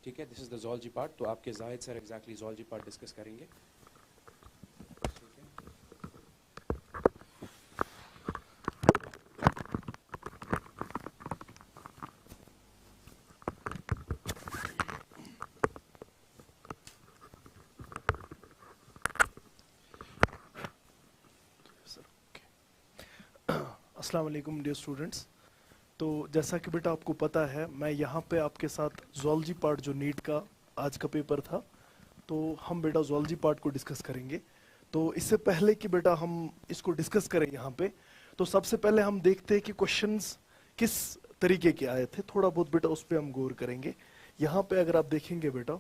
ठीक है, this is the zoology part. तो आपके Zahid sir exactly zoology part discuss करेंगे। अस्सलाम वालेकुम डियर स्टूडेंट्स। तो जैसा कि बेटा आपको पता है, मैं यहाँ पे आपके साथ ज़ूलॉजी पार्ट जो नीट का आज का पेपर था, तो हम बेटा ज़ूलॉजी पार्ट को डिस्कस करेंगे। तो इससे पहले कि बेटा हम इसको डिस्कस करें यहाँ पे, तो सबसे पहले हम देखते हैं कि क्वेश्चंस किस तरीके के आए थे। थोड़ा बहुत बेटा उस पर हम गौर करेंगे। यहाँ पे अगर आप देखेंगे बेटा,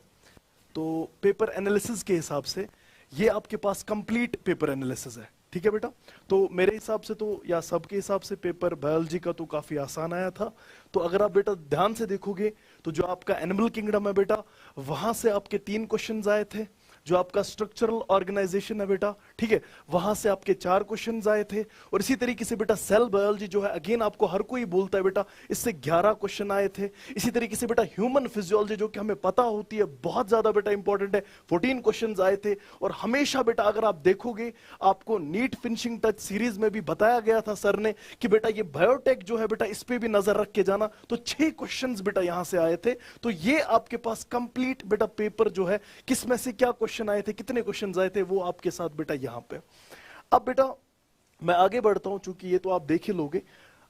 तो पेपर एनालिसिस के हिसाब से ये आपके पास कंप्लीट पेपर एनालिसिस है। ठीक है बेटा, तो मेरे हिसाब से तो या सबके हिसाब से पेपर बायोलॉजी का तो काफी आसान आया था। तो अगर आप बेटा ध्यान से देखोगे तो जो आपका एनिमल किंगडम है बेटा, वहां से आपके 3 क्वेश्चंस आए थे। जो आपका स्ट्रक्चरल ऑर्गेनाइजेशन है बेटा, ठीक है, वहां से आपके 4 क्वेश्चंस आए थे। और इसी तरीके से बेटा सेल बायोलॉजी जो है, अगेन आपको हर कोई बोलता है बेटा, इससे 11 क्वेश्चन आए थे। इसी तरीके से बेटा ह्यूमन फिजियोलॉजी जो कि हमें पता होती है बहुत ज्यादा बेटा इंपॉर्टेंट है, 14 क्वेश्चंस आए थे। और हमेशा बेटा अगर आप देखोगे, आपको नीट फिनिशिंग टच सीरीज में भी बताया गया था सर ने कि बेटा ये बायोटेक जो है बेटा, इस पे भी नजर रख के जाना। तो 6 क्वेश्चंस बेटा यहां से आए थे। तो ये आपके पास कंप्लीट बेटा पेपर जो है, किस में से क्या क्वेश्चन आए थे, कितने क्वेश्चंस आए थे, वो आपके साथ बेटा यहां पे। अब बेटा मैं आगे बढ़ता हूं, चूंकि ये तो आप देख ही लोगे।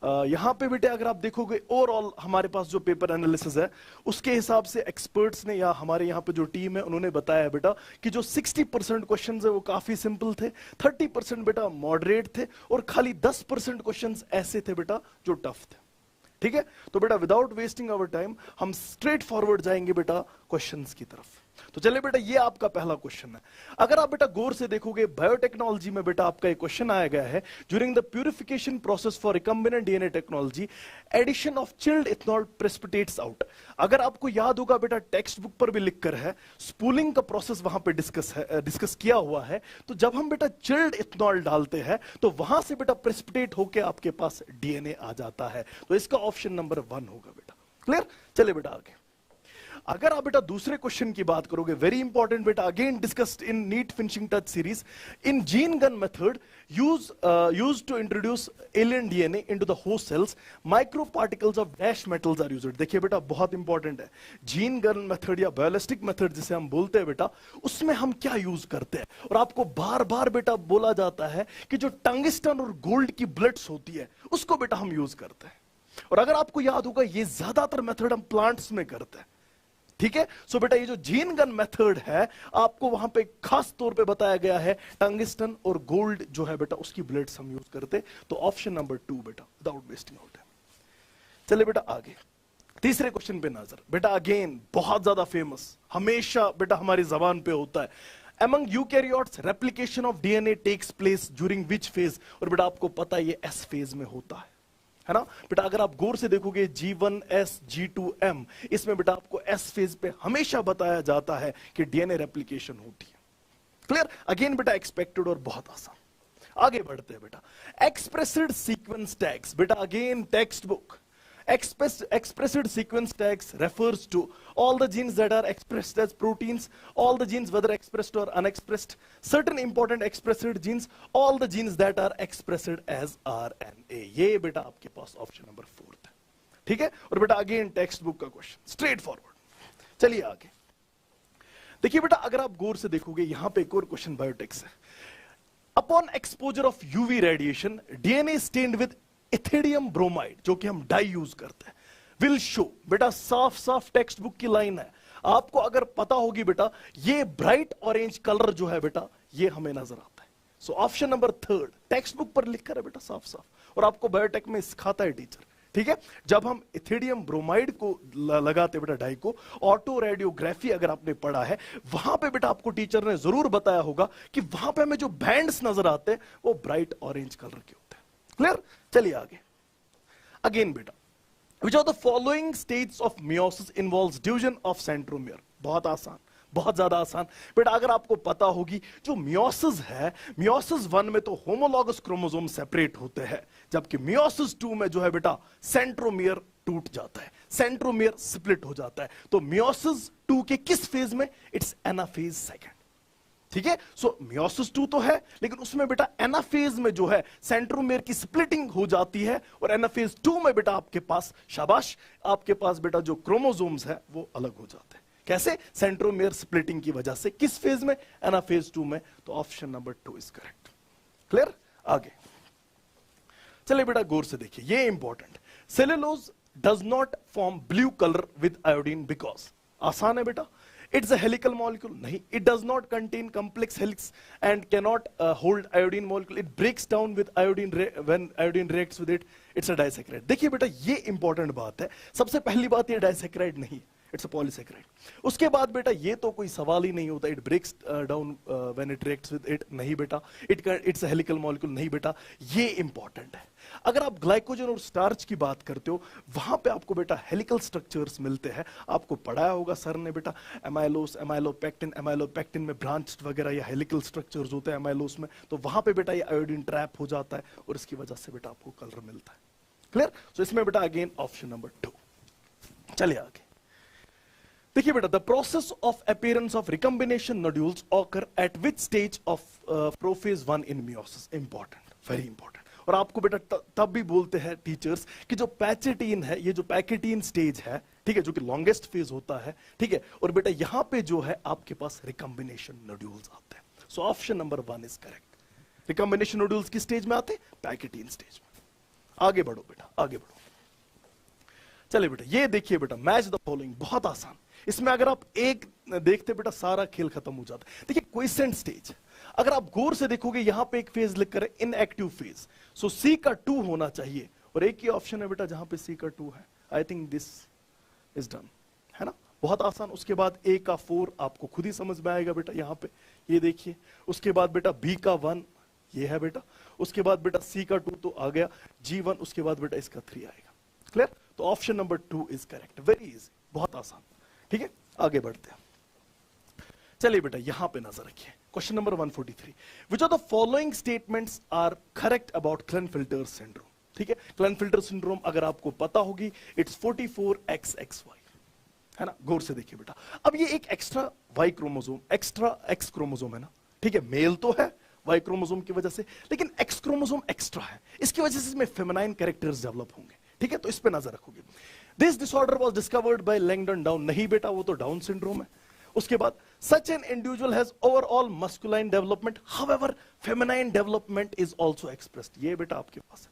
यहां पे बेटे अगर आप देखोगे ओवरऑल हमारे पास जो पेपर एनालिसिस है, उसके हिसाब से एक्सपर्ट्स ने या हमारे यहाँ पे जो टीम है उन्होंने बताया बेटा कि जो 60% क्वेश्चंस है वो काफी सिंपल थे, 30% बेटा मॉडरेट थे, और खाली 10% क्वेश्चंस ऐसे थे बेटा जो टफ थे। ठीक है, तो बेटा विदाउट वेस्टिंग आवर टाइम हम स्ट्रेट फॉरवर्ड जाएंगे बेटा क्वेश्चंस की तरफ। तो चलिए बेटा, ये आपका पहला क्वेश्चन है। अगर आप बेटा गौर से देखोगे, बायोटेक्नोलॉजी में बेटा आपका एक क्वेश्चन आया गया है, during the purification process for recombinant DNA technology addition of chilled ethanol precipitates out. अगर आपको याद होगा बेटा, टेक्स्ट बुक पर भी लिखकर है, स्पूलिंग का प्रोसेस वहां पे डिस्कस किया हुआ है। तो जब हम बेटा चिल्ड इथेनॉल डालते हैं, तो वहां से बेटा प्रेसिपिटेट होकर आपके पास डीएनए आ जाता है। तो इसका ऑप्शन नंबर 1 होगा बेटा। क्लियर? चलिए बेटा आगे। अगर आप बेटा दूसरे क्वेश्चन की बात करोगे, वेरी इंपॉर्टेंट बेटा, again discussed in NEET finishing touch series, in gene gun method used to introduce alien DNA into the host cells, micro particles of dash metals are used. देखिए बेटा बहुत इंपॉर्टेंट है, gene gun method या biolistic method जिसे हम बोलते हैं बेटा, उसमें हम क्या यूज करते हैं। और आपको बार बार बेटा बोला जाता है कि जो टंगस्टन और गोल्ड की ब्लेड्स होती है, उसको बेटा हम यूज करते हैं। और अगर आपको याद होगा, ये ज्यादातर मेथड हम प्लांट्स में करते हैं। ठीक है, सो बेटा ये जो जीन गन मेथड है, आपको वहां पे खास तौर पे बताया गया है, टंगस्टन और गोल्ड जो है बेटा, उसकी ब्लेड्स हम यूज करते। तो ऑप्शन नंबर 2 बेटा, विदाउट वेस्टिंग आउट है। चलिए बेटा आगे, तीसरे क्वेश्चन पे नजर। बेटा अगेन बहुत ज्यादा फेमस, हमेशा बेटा हमारी जबान पे होता है। Among eukaryotes, replication of DNA takes place during which phase? और बेटा आपको पता है ये S फेज में होता है ना बेटा। अगर आप गौर से देखोगे G1S G2M, इसमें बेटा आपको S फेज पे हमेशा बताया जाता है कि डीएनए रेप्लिकेशन होती है। क्लियर? अगेन बेटा एक्सपेक्टेड और बहुत आसान। आगे बढ़ते हैं बेटा, एक्सप्रेस्ड सीक्वेंस टैग्स। बेटा again text book, expressed sequence tags refers to all the genes that are expressed as proteins, all the genes whether expressed or unexpressed, certain important expressed genes, all the genes that are expressed as RNA। ये बेटा आपके पास option number 4 है। ठीक है, और बेटा again text book का क्वेश्चन, स्ट्रेट फॉरवर्ड। चलिए आगे देखिए बेटा, अगर आप गौर से देखोगे, यहां पे एक और क्वेश्चन बायोटेक्स है। Upon exposure of UV radiation, DNA stained with ethidium bromide, जो कि हम डाई यूज करते हैं, विल शो। बेटा साफ साफ टेक्स्ट बुक की लाइन है, आपको अगर पता होगी बेटा, ये ब्राइट ऑरेंज कलर जो है बेटा, ये हमें नजर आता है। So option number 3 text book पर लिखकर है बेटा साफ साफ, और आपको बायोटेक में सिखाता है टीचर। ठीक है, जब हम इथेडियम ब्रोमाइड को लगाते बेटा डाई को, ऑटो रेडियोग्राफी अगर आपने पढ़ा है, वहां पे बेटा आपको टीचर ने जरूर बताया होगा कि वहां पे हमें जो बैंड्स नजर आते हैं वो ब्राइट ऑरेंज कलर के होते हैं। क्लियर? चलिए आगे। अगेन बेटा, which of the following states of meiosis involves division of centromere? बहुत आसान, बहुत ज्यादा आसान बेटा। अगर आपको पता होगी, जो मियोसिस है, मियोसिस 1 में तो होमोलॉगस क्रोमोसोम सेपरेट होते हैं, जबकि मियोसिस 2 में जो है बेटा सेंट्रोमियर टूट जाता है, सेंट्रोमियर स्प्लिट हो जाता है। तो मियोसिस 2 के किस फेज में? It's anaphase second. ठीक है, सो मियोसिस 2 तो है, लेकिन उसमें बेटा एनाफेज में जो है सेंट्रोमियर की स्प्लिटिंग हो जाती है, और एनाफेज 2 में बेटा आपके पास, शाबाश, आपके पास बेटा जो क्रोमोसोम्स है वो अलग हो जाते हैं। कैसे? सेंट्रोमियर स्प्लिटिंग की वजह से। किस फेज में? एनाफेज 2 में। तो option number 2 is correct. Clear? आगे चलिए बेटा गौर से देखिए, ये important. Cellulose does not form blue colour with iodine because, आसान है बेटा, इट्स अ हेलिकल मॉलिक्यूल। नहीं, it does not contain complex helix and cannot hold iodine molecule, it breaks down with iodine when iodine reacts with it, it's a disaccharide. देखिए बेटा ये important बात है। सबसे पहली बात, ये डाइसैकेराइड नहीं, इट्स अ पॉलीसैकेराइड। उसके बाद बेटा ये तो कोई सवाल ही नहीं होता, it breaks down when it reacts with it, नहीं बेटा, इट्स अ हेलिकल मॉलिक्यूल, नहीं बेटा, ये इंपॉर्टेंट है। अगर आप ग्लाइकोजन और स्टार्च की बात करते हो, वहां पे आपको बेटा हेलिकल स्ट्रक्चर्स मिलते हैं। आपको पढ़ाया होगा सर ने बेटा, एमाइलोस, एमाइलोपेक्टिन, एमाइलोपेक्टिन में ब्रांच्ड वगैरह या हेलिकल स्ट्रक्चर्स होते हैं एमाइलोस में, तो वहां पे बेटा ये आयोडीन ट्रैप हो जाता है, और इसकी वजह से बेटा आपको कलर मिलता है। क्लियर? सो इसमें बेटा अगेन ऑप्शन नंबर 2। चलिए आगे देखिए बेटा, the process of appearance of recombination nodules occur eight which stage of prophase 1 in meiosis. Important, very important. और आपको बेटा तब भी बोलते हैं टीचर्स कि जो पैचेटीन है, ये जो पैकेटीन स्टेज है, ठीक है, जो कि लॉन्गेस्ट फेज होता है, ठीक है, और बेटा यहां पे जो है आपके पास रिकॉम्बिनेशन नोड्यूल्स आते हैं। So option number 1 is correct. Recombination nodules किस स्टेज में आते हैं? पैकेटीन स्टेज में। आगे बढ़ो बेटा, आगे बढ़ो। चलिए बेटा ये देखिए बेटा, मैच द फॉलोइंग, बहुत आसान। इसमें अगर आप एक देखते बेटा, सारा खेल खत्म हो जाता है। देखिए क्विसेंट स्टेज, अगर आप गौर से देखोगे यहां पे एक फेज लिख कर है, इनएक्टिव फेज। सो सी का 2 होना चाहिए, और एक ही ऑप्शन है बेटा जहां पे सी का 2 है। I think this is done, है ना? बहुत आसान। उसके बाद ए का 4 आपको खुद ही समझ में आएगा बेटा, यहां पे ये देखिए। उसके बाद बेटा बी का 1 ये है बेटा। उसके बाद बेटा सी का 2 तो आ गया, G1, उसके बाद बेटा इसका 3 आएगा। क्लियर? तो option number 2 is correct. Very easy, बहुत आसान। ठीक है, आगे बढ़ते हैं। चलिए बेटा यहां पे नजर रखिए, question number 143, which of the following statements are correct about Klinefelter syndrome. ठीक है, क्लेनफिल्टर सिंड्रोम अगर आपको पता होगी, इट्स 44XXY, है ना? गौर से देखिए बेटा, अब ये एक extra Y chromosome, extra X chromosome है ना, ठीक है, मेल तो है वाई क्रोमोसोम की वजह से, लेकिन एक्स क्रोमोसोम एक्स्ट्रा है, इसकी वजह से इसमें फेमिनाइन कैरेक्टर्स डेवलप होंगे। ठीक है, तो इस पे नजर रखोगे। This disorder was discovered by Langdon down, नहीं बेटा वो तो डाउन सिंड्रोम है। उसके बाद such an individual has overall masculine development, however feminine development is also expressed, ये बेटा आपके पास है।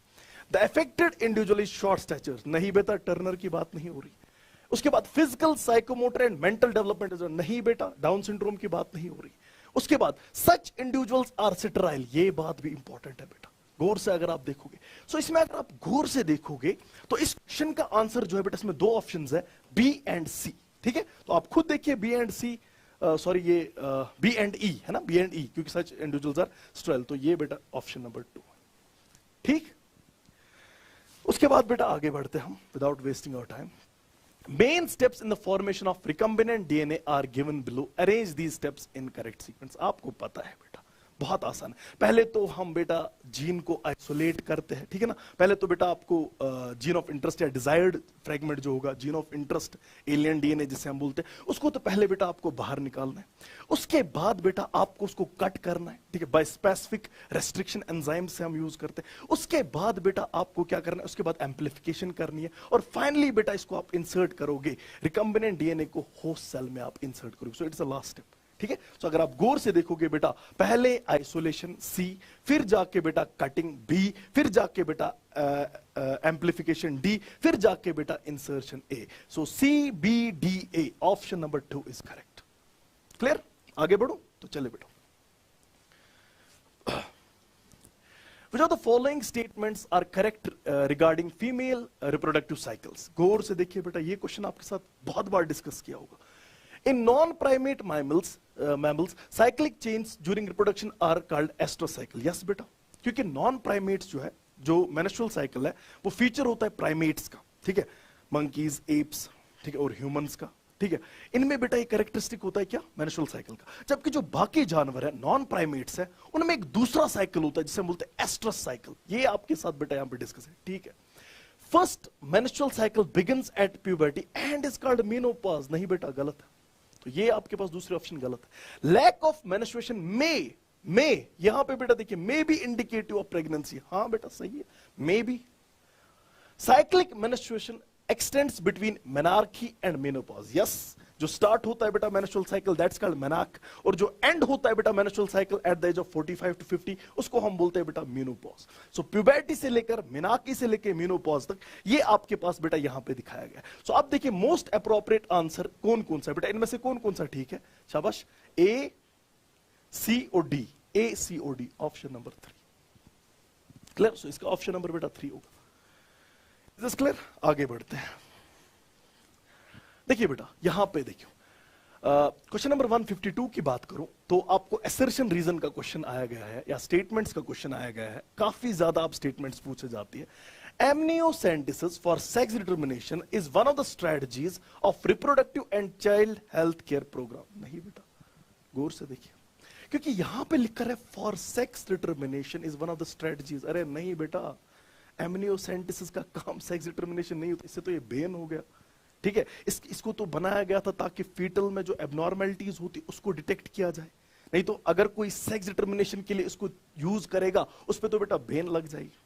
The affected individual is short stature, नहीं बेटा टर्नर की बात नहीं हो रही। उसके बाद physical, psychomotor and mental development is, नहीं बेटा डाउन सिंड्रोम की बात नहीं हो रही। उसके बाद सच इंडिविजुअल्स आर स्टेराइल, ये बात भी इंपॉर्टेंट है बेटा, गौर से अगर आप देखोगे। सो इसमें अगर आप गौर से देखोगे तो इस क्वेश्चन का आंसर जो है बेटा, इसमें 2 ऑप्शंस है, बी एंड सी। ठीक है, तो आप खुद देखिए बी एंड सी, सॉरी ये बी एंड ई है ना, बी एंड ई, क्योंकि सच इंडिविजुअल्स आर स्टेराइल, तो ये बेटा ऑप्शन नंबर 2। ठीक, उसके बाद बेटा आगे बढ़ते हम without wasting our time. Main steps in the formation of recombinant DNA are given below. Arrange these steps in correct sequence. आपको पता है बेटा, बहुत आसान है। पहले तो हम बेटा जीन को आइसोलेट करते हैं, ठीक है ना। पहले तो बेटा आपको जीन ऑफ इंटरेस्ट या डिजायर्ड फ्रेगमेंट जो होगा, gene of interest, alien DNA जिसे हम बोलते हैं, उसको तो पहले बेटा आपको बाहर निकालना है। उसके बाद बेटा आपको उसको कट करना है, ठीक है, बाय स्पेसिफिक रेस्ट्रिक्शन एंजाइम से हम यूज करते हैं। उसके बाद बेटा आपको क्या करना है, उसके बाद एम्प्लीफिकेशन करनी है, और फाइनली बेटा इसको आप इंसर्ट करोगे, रिकम्बिनेंट डीएनए को होस्ट सेल में आप इंसर्ट करोगे। So it's a last step. ठीक है, तो अगर आप गौर से देखोगे बेटा, पहले आइसोलेशन सी, फिर जाके बेटा कटिंग बी, फिर जाके बेटा एम्प्लीफिकेशन डी, फिर जाके बेटा insertion A. So C B D A, option number 2 is correct. Clear? आगे बढ़ो तो चले बेटा। Which of the following statements are correct regarding female reproductive cycles? गौर से देखिए बेटा, ये क्वेश्चन आपके साथ बहुत बार डिस्कस किया होगा। In non-primate mammals, cyclic chains during reproduction are called estrocycle. Yes बेटा, क्योंकि non-primates जो है, जो menstrual cycle है, वो फीचर होता है प्राइमेट्स का, ठीक है, monkeys, apes, ठीक है, और ह्यूमंस का, ठीक है। इनमें बेटा एक कैरेक्टरिस्टिक होता है क्या, मेंस्ट्रुअल साइकिल का। जबकि जो बाकी जानवर है, नॉन प्राइमेट्स है, उनमें एक दूसरा साइकिल होता है जिसे हम बोलते हैं एस्ट्रस साइकिल। ये आपके साथ बेटा यहां पे डिस्कस है, ठीक है। First menstrual cycle begins at puberty and is called menopause. नहीं बेटा, गलत है। तो ये आपके पास दूसरे ऑप्शन गलत है। लैक ऑफ मेंस्ट्रुएशन मे यहां पे बेटा देखिए may be indicative of pregnancy. हाँ बेटा सही है, may be. Cyclic menstruation extends between menarche and menopause. Yes, जो स्टार्ट होता है बेटा menstrual cycle that's called menarche, और जो एंड होता है बेटा menstrual cycle at the age of 45 to 50 उसको हम बोलते हैं बेटा मेनोपॉज। सो प्यूबर्टी से लेकर मेनार्की से लेकर मेनोपॉज तक ये आपके पास बेटा यहां पे दिखाया गया। सो अब देखिए मोस्ट अप्रोप्रिएट आंसर कौन कौन सा बेटा, इनमें से कौन कौन सा ठीक है? शाबाश, ए, सी और डी। ए, सी और डी, ऑप्शन नंबर 3 क्लियर। सो इसका ऑप्शन नंबर बेटा 3 होगा। Is this clear? आगे बढ़ते हैं। देखिए बेटा यहां पे देखियो, क्वेश्चन नंबर 152 की बात करूं तो आपको असर्शन रीजन का क्वेश्चन आया गया है या स्टेटमेंट्स का क्वेश्चन आया गया है। काफी ज्यादा आप स्टेटमेंट्स पूछे जाती है। Amniocentesis for sex determination is one of the strategies of reproductive and child health care programme. नहीं बेटा, गौर से देखिए, क्योंकि यहां पे लिखा है for sex determination is one of the strategies. अरे नहीं बेटा, एमनियोसेंटेसिस का काम सेक्स डिटर्मिनेशन नहीं होता, इससे तो ये बेन हो गया। ठीक है, इसको तो बनाया गया था ताकि फीटल में जो एबनॉर्मेलिटीज होती उसको डिटेक्ट किया जाए। नहीं तो अगर कोई सेक्स डिटर्मिनेशन के लिए इसको यूज करेगा उस पर तो बेटा बैन लग जाएगी।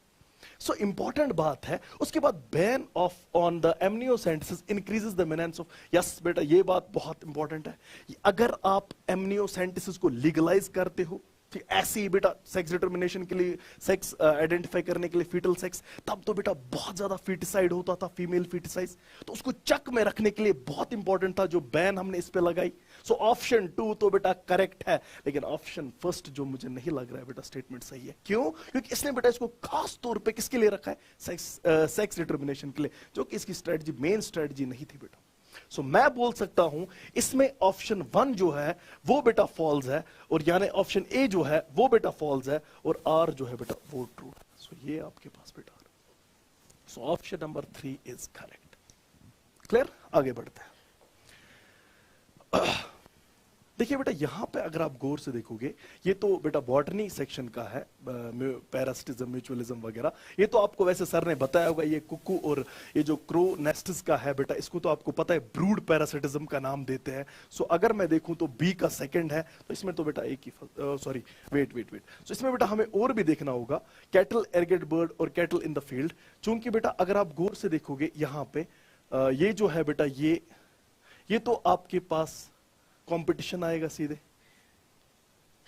सो इंपॉर्टेंट बात है। उसके बाद ban of on the amniocentesis increases the means of. Yes बेटा, ये बात बहुत इंपॉर्टेंट है। अगर आप एमनियोसेंटेसिस को लीगलाइज करते हो, ठीक ऐसे ही बेटा सेक्स डिटर्मिनेशन के लिए, सेक्स आइडेंटिफाई करने के लिए फीटल सेक्स, तब तो बेटा बहुत ज्यादा फीटिसाइड होता था, फीमेल फीटिसाइड, तो उसको चक में रखने के लिए बहुत इंपॉर्टेंट था जो बैन हमने इस पे लगाई। सो ऑप्शन 2 तो बेटा करेक्ट है, लेकिन ऑप्शन फर्स्ट जो मुझे नहीं लग रहा है बेटा स्टेटमेंट सही है। क्यों? क्योंकि इसने बेटा इसको खास तौर पे किसके लिए रखा है? सेक्स डिटर्मिनेशन के लिए, जो कि इसकी स्ट्रेटजी मेन स्ट्रेटजी नहीं थी बेटा। सो मैं बोल सकता हूं इसमें ऑप्शन 1 जो है वो बेटा फॉल्स है, और यानी ऑप्शन ए जो है वो बेटा फॉल्स है, और आर जो है बेटा वो ट्रू है। सो ये आपके पास बेटा, so option number 3 is correct. Clear? आगे बढ़ते हैं। देखिए बेटा यहां पे अगर आप गौर से देखोगे, ये तो बेटा बॉटनी सेक्शन का है, पैरासिटिज्म, म्यूचुअलिज्म वगैरह। ये तो आपको वैसे सर ने बताया होगा, ये कुकू और ये जो क्रो नेस्टिस का है बेटा, इसको तो आपको पता है ब्रूड पैरासिटिज्म का नाम देते हैं। सो अगर मैं देखूं तो बी का सेकंड है, तो इसमें तो बेटा एक ही सॉरी वेट सो इसमें बेटा हमें और भी देखना होगा, कैटल, एरगेट बर्ड और कैटल इन द फील्ड। चूंकि बेटा अगर आप गौर से देखोगे यहां पे ये जो है बेटा ये तो आपके पास कंपटीशन आएगा सीधे,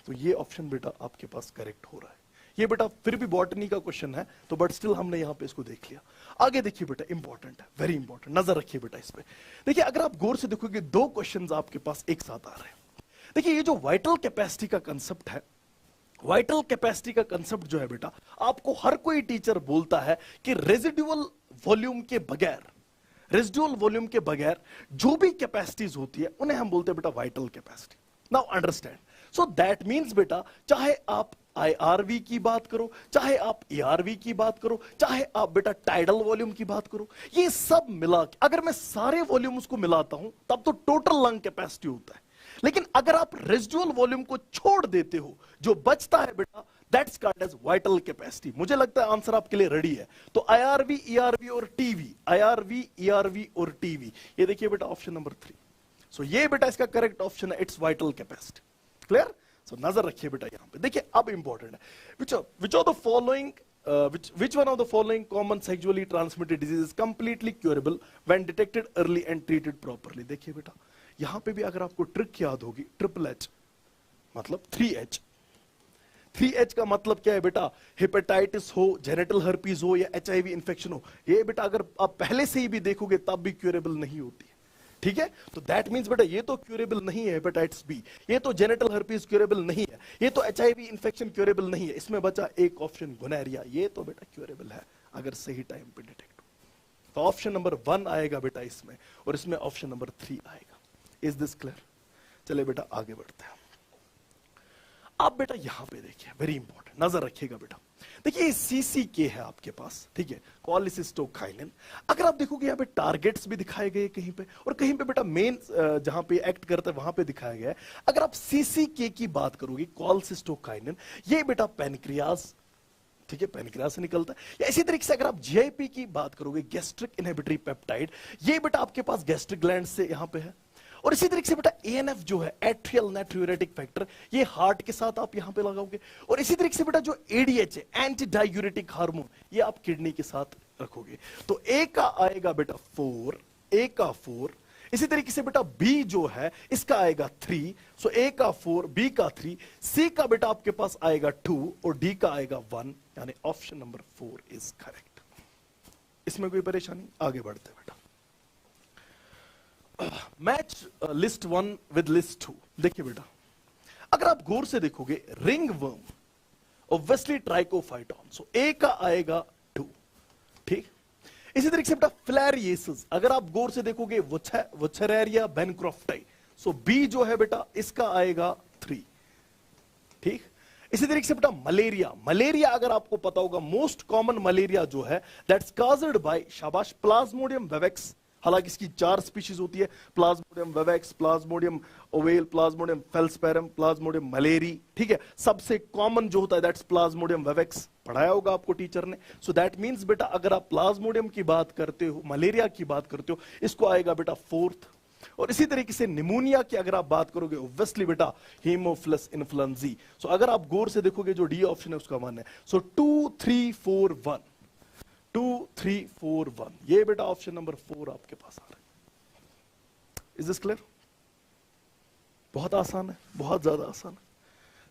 तो ये ऑप्शन बेटा आपके पास करेक्ट हो रहा है। ये बेटा फिर भी बॉटनी का क्वेश्चन है, तो बट स्टिल हमने यहां पे इसको देख लिया। आगे देखिए बेटा इंपॉर्टेंट है, वेरी इंपॉर्टेंट, नजर रखिए बेटा इस पे। देखिए अगर आप गौर से देखोगे 2 क्वेश्चंस आपके पास एक साथ आ रहे हैं। देखिए ये जो वाइटल कैपेसिटी का कंसेप्ट है, वाइटल कैपेसिटी का कंसेप्ट जो है बेटा, आपको हर कोई टीचर बोलता है कि रेजिडुअल वॉल्यूम के बगैर, रेजिडुअल वॉल्यूम के बगैर जो भी कैपेसिटीज होती है उन्हें हम बोलते हैं बेटा vital capacity. Now understand, so that means बेटा चाहे आप IRV की बात करो, चाहे आप ARV की बात करो, चाहे आप बेटा टाइडल वॉल्यूम की बात करो, ये सब मिला के अगर मैं सारे वॉल्यूम्स को मिलाता हूं तब तो टोटल लंग कैपेसिटी होता है। लेकिन अगर आप रेजिडुअल वॉल्यूम को छोड़ देते हो, जो बचता है बेटा that's called as vital capacity. मुझे लगता है आंसर आपके लिए रेडी है। तो IRV, ERV और TV, IRV, ERV और TV, ये देखिए बेटा ऑप्शन नंबर 3। सो ये बेटा इसका करेक्ट ऑप्शन है, इट्स वाइटल कैपेसिटी। क्लियर? सो नजर रखिए बेटा यहां पे। देखिए अब इंपॉर्टेंट है, which of the following which one of the following common sexually transmitted disease is completely curable when detected early and treated properly। देखिए बेटा यहां पे भी अगर आपको ट्रिक याद होगी, ट्रिपल H मतलब 3H। 3H का मतलब क्या है बेटा? हेपेटाइटिस हो, जेनेटल हर्पीज हो या HIV इन्फेक्शन हो, ये बेटा अगर आप पहले से ही भी देखोगे तब भी क्यूरेबल नहीं होती है। ठीक है, तो दैट मींस बेटा ये तो क्यूरेबल नहीं है हेपेटाइटिस बी, ये तो जेनेटल हर्पीज क्यूरेबल नहीं है, ये तो HIV इन्फेक्शन क्यूरेबल नहीं है। इसमें बचा एक ऑप्शन गोनोरिया, ये तो बेटा क्यूरेबल है अगर सही टाइम पे डिटेक्ट हो। तो ऑप्शन नंबर 1 आएगा बेटा इसमें, और इसमें ऑप्शन नंबर 3 आएगा। Is this clear? चले बेटा आगे बढ़ते हैं। अब बेटा यहां पे देखिए वेरी इंपॉर्टेंट, नजर रखिएगा बेटा। देखिए CCK है आपके पास, ठीक है, कोलिसिस्टोकाइनिन। अगर आप देखोगे यहाँ पे टारगेट्स भी दिखाए गए कहीं पे, और कहीं पे बेटा मेन जहां पे एक्ट करता है वहां पे दिखाया गया है। अगर आप CCK की बात करोगे, कोलिसिस्टोकाइनिन, ये बेटा पैनक्रियाज, ठीक है, पैनक्रियास से निकलता है। या इसी तरीके से अगर आप जीआईपी की बात करोगे, गैस्ट्रिक इनहिबिटरी पेप्टाइड, ये बेटा आपके पास गैस्ट्रिक ग्लैंड से यहां पे है। और इसी तरीके से बेटा एएनएफ जो है, एट्रियल नाट्रियूरेटिक फैक्टर, ये हार्ट के साथ आप यहां पे लगाओगे। और इसी तरीके से बेटा जो एडीएच है, एंटी डायूरेटिक हार्मोन, ये आप किडनी के साथ रखोगे। तो ए का आएगा बेटा 4, ए का 4। इसी तरीके से बेटा बी जो है इसका आएगा 3, सो ए का 4, बी का 3, सी का बेटा आपके पास आएगा 2 और डी का आएगा 1, यानी ऑप्शन नंबर 4 इज करेक्ट। इसमें कोई परेशानी? आगे बढ़ते हैं बेटा। Match list 1 with list 2। देखिए बेटा, अगर आप गौर से देखोगे, रिंग वर्म ऑब्वियसली ट्राइकोफाइटॉन, सो ए का आएगा 2, ठीक। इसी तरीके से बेटा फिलारिएसिस, अगर आप गौर से देखोगे, वुचेरेरिया बेनक्रॉफ्टाई, सो बी जो है बेटा इसका आएगा 3, ठीक। इसी तरीके से बेटा मलेरिया, मलेरिया अगर आपको पता होगा, मोस्ट कॉमन मलेरिया जो है दैट्स काज्ड बाय, शाबाश, प्लाज्मोडियम विवेक्स। हालांकि इसकी 4 स्पीशीज होती है, Plasmodium vivax, Plasmodium ovale, Plasmodium falciparum, Plasmodium malariae, ठीक है। सबसे कॉमन जो होता है दैट्स प्लाज्मोडियम विवेक्स, पढ़ाया होगा आपको टीचर ने। सो दैट मींस बेटा अगर आप प्लाज्मोडियम की बात करते हो, मलेरिया की बात करते हो, इसको आएगा बेटा 4th। और इसी तरीके से निमोनिया की अगर आप बात करोगे, ऑब्वियसली बेटा हीमोफिलस इन्फ्लुएंजा। सो अगर आप गौर से देखोगे, जो डी ऑप्शन है उसका मान है, सो 2 3 4 1, 2 3 4 1, ये बेटा ऑप्शन नंबर 4 आपके पास आ रहा है। Is this clear? बहुत आसान है, बहुत ज्यादा आसान है।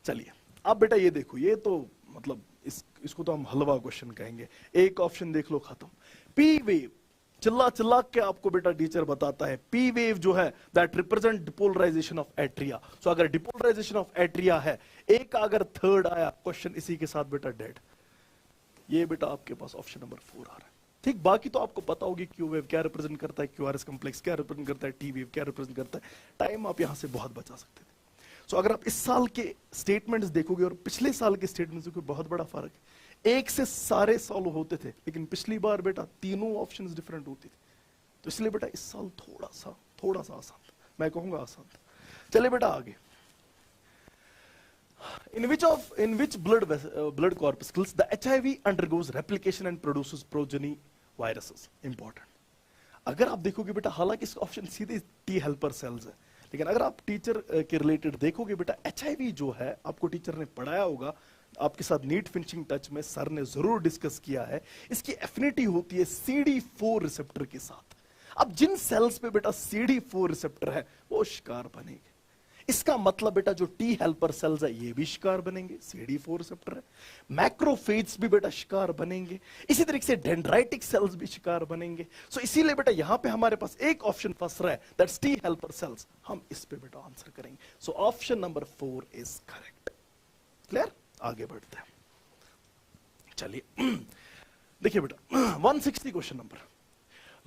चलिए अब बेटा ये देखो, ये तो मतलब इसको तो हम हलवा क्वेश्चन कहेंगे। एक ऑप्शन देख लो, खत्म। पी वेव, चिल्ला चिल्ला के आपको बेटा टीचर बताता है, पी वेव जो है that represent depolarization of atria. So अगर डिपोलराइजेशन ऑफ एट्रिया है, एक अगर 3rd आया क्वेश्चन इसी के साथ बेटा डेड। ये बेटा आपके पास ऑप्शन नंबर 4 आ रहा है, ठीक। बाकी तो आपको पता होगी क्यू वेव क्या रिप्रेजेंट करता है, क्यूआरएस कॉम्प्लेक्स क्या रिप्रेजेंट करता है, टी वेव क्या रिप्रेजेंट करता है। टाइम आप यहां से बहुत बचा सकते थे। सो अगर आप इस साल के स्टेटमेंट्स देखोगे और पिछले साल के स्टेटमेंट्स देखोगे, बहुत बड़ा फर्क है। एक से सारे सॉल्व होते थे, लेकिन पिछली बार बेटा तीनों ऑप्शंस डिफरेंट होती थी। तो इसलिए बेटा इस साल थोड़ा सा आसान था, मैं कहूंगा आसान था। चलिए बेटा आगे। In which blood corpuscles the HIV undergoes replication and produces progeny viruses? Important. अगर आप देखोगे बेटा, हालांकि इसका ऑप्शन सीधे टी हेल्पर सेल्स है, लेकिन अगर आप टीचर के रिलेटेड देखोगे बेटा, HIV जो है आपको टीचर ने पढ़ाया होगा, आपके साथ नीट फिनिशिंग टच में सर ने जरूर डिस्कस किया है। इसकी एफिनिटी होती है CD4 रिसेप्टर के साथ। अब जिन सेल्स पे बेटा CD4 रिसेप्टर है वो शिकार बनेंगे। इसका मतलब बेटा जो टी हेल्पर सेल्स है ये भी शिकार बनेंगे, CD4 रिसेप्टर है। मैक्रोफेज भी बेटा शिकार बनेंगे। इसी तरीके से डेंड्राइटिक सेल्स भी शिकार बनेंगे। सो इसीलिए बेटा यहां पे हमारे पास एक ऑप्शन फंस रहा है, दैट्स टी हेल्पर सेल्स। हम इस पे बेटा आंसर करेंगे। So option number 4 is correct. Clear? आगे बढ़ते हैं। चलिए देखिए बेटा 160 question number.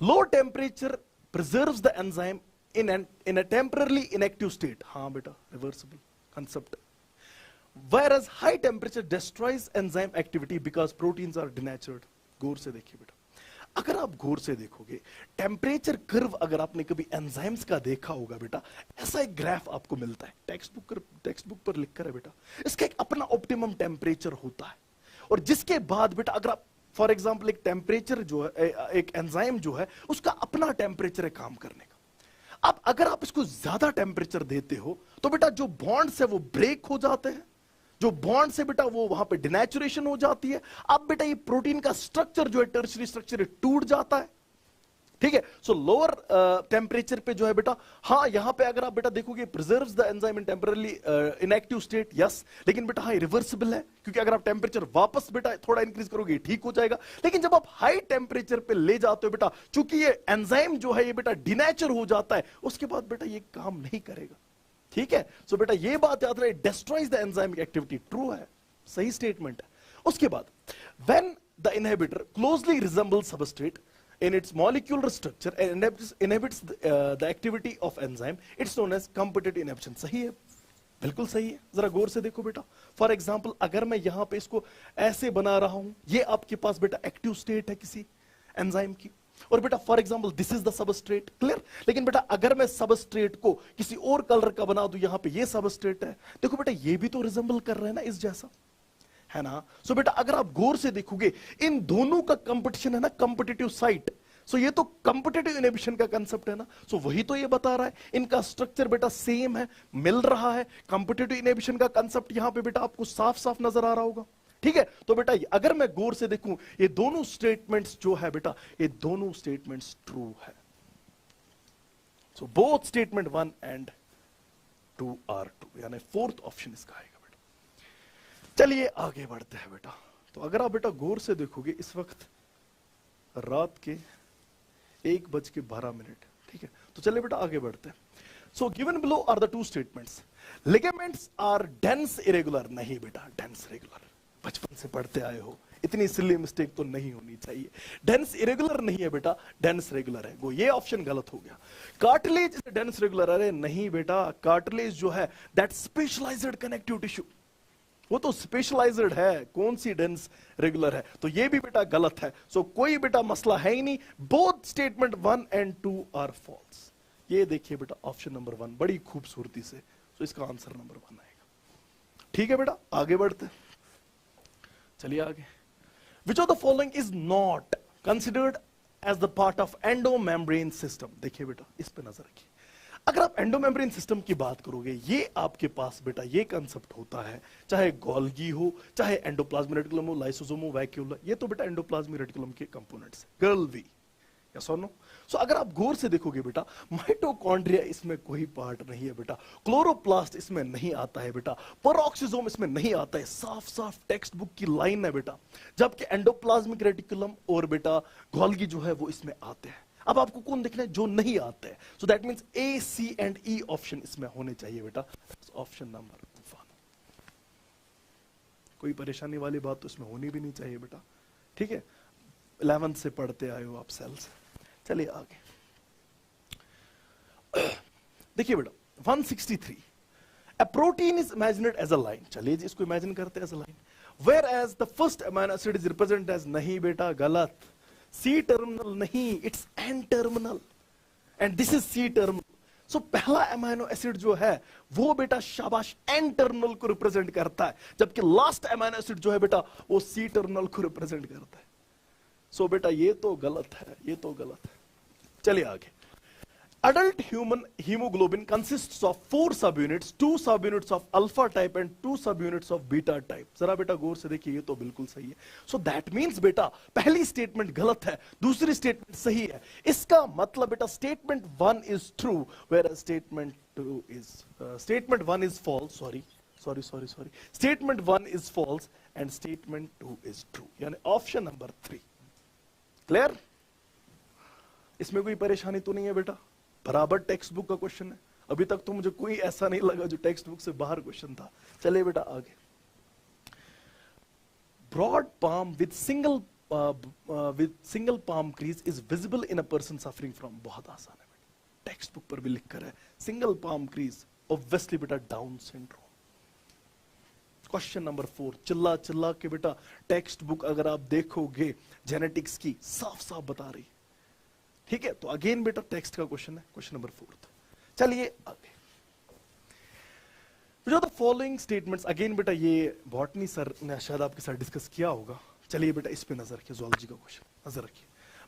Low temperature preserves the enzyme in a temporarily inactive state. हाँ बेटा, reversible concept. Whereas high temperature destroys enzyme activity because proteins are denatured. गौर से देखिए बेटा, अगर आप गौर से देखोगे, टेम्परेचर कर्व अगर आपने कभी एंजाइम्स का देखा होगा बेटा, ऐसा एक ग्राफ आपको मिलता है, टेक्स्ट बुक पर लिखकर है बेटा। इसका एक अपना ऑप्टिमम टेम्परेचर होता है, और जिसके बाद बेटा अगर आप फॉर एग्जाम्पल एक टेम्परेचर जो है, एक एंजाइम जो है उसका अपना टेम्परेचर है काम करने का। अब अगर आप इसको ज्यादा टेम्परेचर देते हो तो बेटा जो बॉन्ड्स है वो ब्रेक हो जाते हैं, जो बॉन्ड से बेटा वो वहां पे डिनेचुरेशन हो जाती है। अब बेटा ये प्रोटीन का स्ट्रक्चर जो है, टर्शरी स्ट्रक्चर टूट जाता है, ठीक है। सो लोअर टेम्परेचर पे जो है बेटा, हाँ यहां पे अगर आप बेटा देखोगे preserves the enzyme in temporary inactive state, yes, लेकिन बेटा हाँ रिवर्सिबल है, क्योंकि अगर आप टेम्परेचर वापस बेटा थोड़ा इंक्रीज करोगे ठीक हो जाएगा। लेकिन जब आप हाई टेम्परेचर पे ले जाते हो बेटा, चूंकि ये एंजाइम जो है ये बेटा डिनेचर हो जाता है, उसके बाद बेटा ये काम नहीं करेगा, ठीक है। सो बेटा ये बात याद रहे, destroys the enzymic activity, true है, सही स्टेटमेंट है। उसके बाद when the inhibitor closely resembles substrate in its molecular structure and inhibits the activity of enzyme, it's known as competitive inhibition. सही है, बिल्कुल सही है। जरा गौर से देखो बेटा, फॉर एग्जाम्पल अगर मैं यहां पे इसको ऐसे बना रहा हूं, ये आपके पास बेटा एक्टिव स्टेट है किसी एंजाइम की, और बेटा for example this is the substrate, clear. लेकिन बेटा अगर मैं सबस्ट्रेट को किसी और कलर का बना दूं, यहां पे ये सबस्ट्रेट है, देखो बेटा ये भी तो रिजेंबल कर रहा है ना इस जैसा, है ना। सो बेटा अगर आप गौर से देखोगे इन दोनों का कंपटीशन है ना, कंपिटिटिव साइट। सो ये तो कंपिटिटिव इनहिबिशन का कंसेप्ट है ना। सो वही तो ये बता रहा है, इनका स्ट्रक्चर बेटा सेम है, मिल रहा है। कंपिटिटिव इनहिबिशन का कंसेप्ट यहां पे बेटा आपको साफ साफ नजर आ रहा होगा। ठीक है, तो बेटा अगर मैं गौर से देखूं ये दोनों स्टेटमेंट्स जो है बेटा, ये दोनों स्टेटमेंट्स ट्रू है। So both statement 1 and 2 are true, यानी फोर्थ ऑप्शन इसका आएगा बेटा। चलिए आगे बढ़ते हैं बेटा। तो अगर आप बेटा गौर से देखोगे इस वक्त रात के 1:12, ठीक है। तो चलिए बेटा आगे बढ़ते हैं। So given below are the 2 statements. Ligaments are dense irregular, नहीं बेटा डेंस रेगुलर, बचपन से पढ़ते आए हो, इतनी सिली मिस्टेक तो नहीं होनी चाहिए। डेंस इरेगुलर नहीं है बेटा, डेंस रेगुलर है। वो ये ऑप्शन गलत हो गया। कार्टिलेज इज डेंस रेगुलर, अरे नहीं बेटा, कार्टिलेज जो है दैट स्पेशलाइज्ड कनेक्टिव टिश्यू, वो तो स्पेशलाइज्ड है, कौन सी डेंस रेगुलर है। तो ये भी बेटा गलत है। सो कोई बेटा मसला है ही नहीं। Both statement 1 and 2 are false. ये देखिए बेटा ऑप्शन नंबर 1 बड़ी खूबसूरती से, तो इसका आंसर नंबर 1 आएगा। ठीक है बेटा आगे बढ़ते, चलिए आगे। Which of the following is not considered as the part of endomembrane system. देखिए बेटा इस पे नजर रखिए। अगर आप एंडोमेम्ब्रेन सिस्टम की बात करोगे, ये आपके पास बेटा ये कंसेप्ट होता है, चाहे गोल्गी हो, चाहे एंडोप्लाज्मिक रेटिकुलम हो, लाइसोसोम हो, वैक्यूल, ये तो बेटा एंडोप्लाज्मिक रेटिकुलम के कंपोनेंट्स। गर्ल वी, यस और नो। सो अगर आप गौर से देखोगे बेटा, माइटोकॉन्ड्रिया इसमें कोई पार्ट नहीं है बेटा, क्लोरोप्लास्ट इसमें नहीं आता है बेटा, पेरोक्सिसोम इसमें नहीं आता है। साफ साफ टेक्स्ट बुक की लाइन है बेटा। जबकि एंडोप्लाज्मिक रेटिकुलम और बेटा गोल्गी जो है वो इसमें आते हैं। अब आपको कौन दिख रहा है, जो नहीं आते हैं। So that means A, C and E option इसमें होने चाहिए बेटा। Option number 1। कोई परेशानी वाली बात तो इसमें होनी भी नहीं चाहिए बेटा। ठीक है, 11th से पढ़ते आए हो आप सेल्स। चलिए आगे देखिए बेटा 163, a protein is imagined as a line। चलिए जी इसको इमेजिन करते हैं as a line, whereas the first amino acid is represented as, नहीं बेटा गलत, सी टर्मिनल नहीं, it's N terminal and this is C terminal. So पहला अमाइनो एसिड जो है वो बेटा शाबाश एन टर्मिनल को रिप्रेजेंट करता है, जबकि लास्ट अमाइनो एसिड जो है बेटा वो सी टर्मिनल को रिप्रेजेंट करता है। सो बेटा ये तो गलत है, ये तो गलत है। चलिए आगे। Adult human hemoglobin consists of 4 subunits, 2 subunits of alpha type and 2 subunits of beta type। जरा बेटा गौर से देखिए, ये तो बिल्कुल सही है। So that means बेटा पहली स्टेटमेंट गलत है, दूसरी स्टेटमेंट सही है। इसका मतलब बेटा statement 1 is true, whereas statement 1 is false, sorry, statement 1 is false and statement 2 is true, यानी ऑप्शन नंबर 3। क्लियर? इसमें कोई परेशानी तो नहीं है बेटा, बराबर टेक्स्ट बुक का क्वेश्चन है। अभी तक तो मुझे कोई ऐसा नहीं लगा जो टेक्स्ट बुक से बाहर क्वेश्चन था। चलिए बेटा आगे। Broad palm with single palm crease is visible in a person suffering from, बहुत आसान है बेटा, टेक्स्ट बुक पर भी लिख कर है सिंगल पाम क्रीज, ऑब्वियसली बेटा डाउन सिंड्रोम। क्वेश्चन नंबर 4 चिल्ला चिल्ला के बेटा टेक्स्ट बुक अगर आप देखोगे जेनेटिक्स की साफ साफ बता रही। ठीक है, तो अगेन बेटा टेक्स्ट का क्वेश्चन है, क्वेश्चन नंबर 4। चलिए आगे। जो द फॉलोइंग स्टेटमेंट्स, अगेन बेटा ये बॉटनी सर ने शायद आपके साथ डिस्कस किया होगा। चलिए बेटा इस पे नजर रखिए, ज़ूलॉजी का क्वेश्चन नजर रखिए।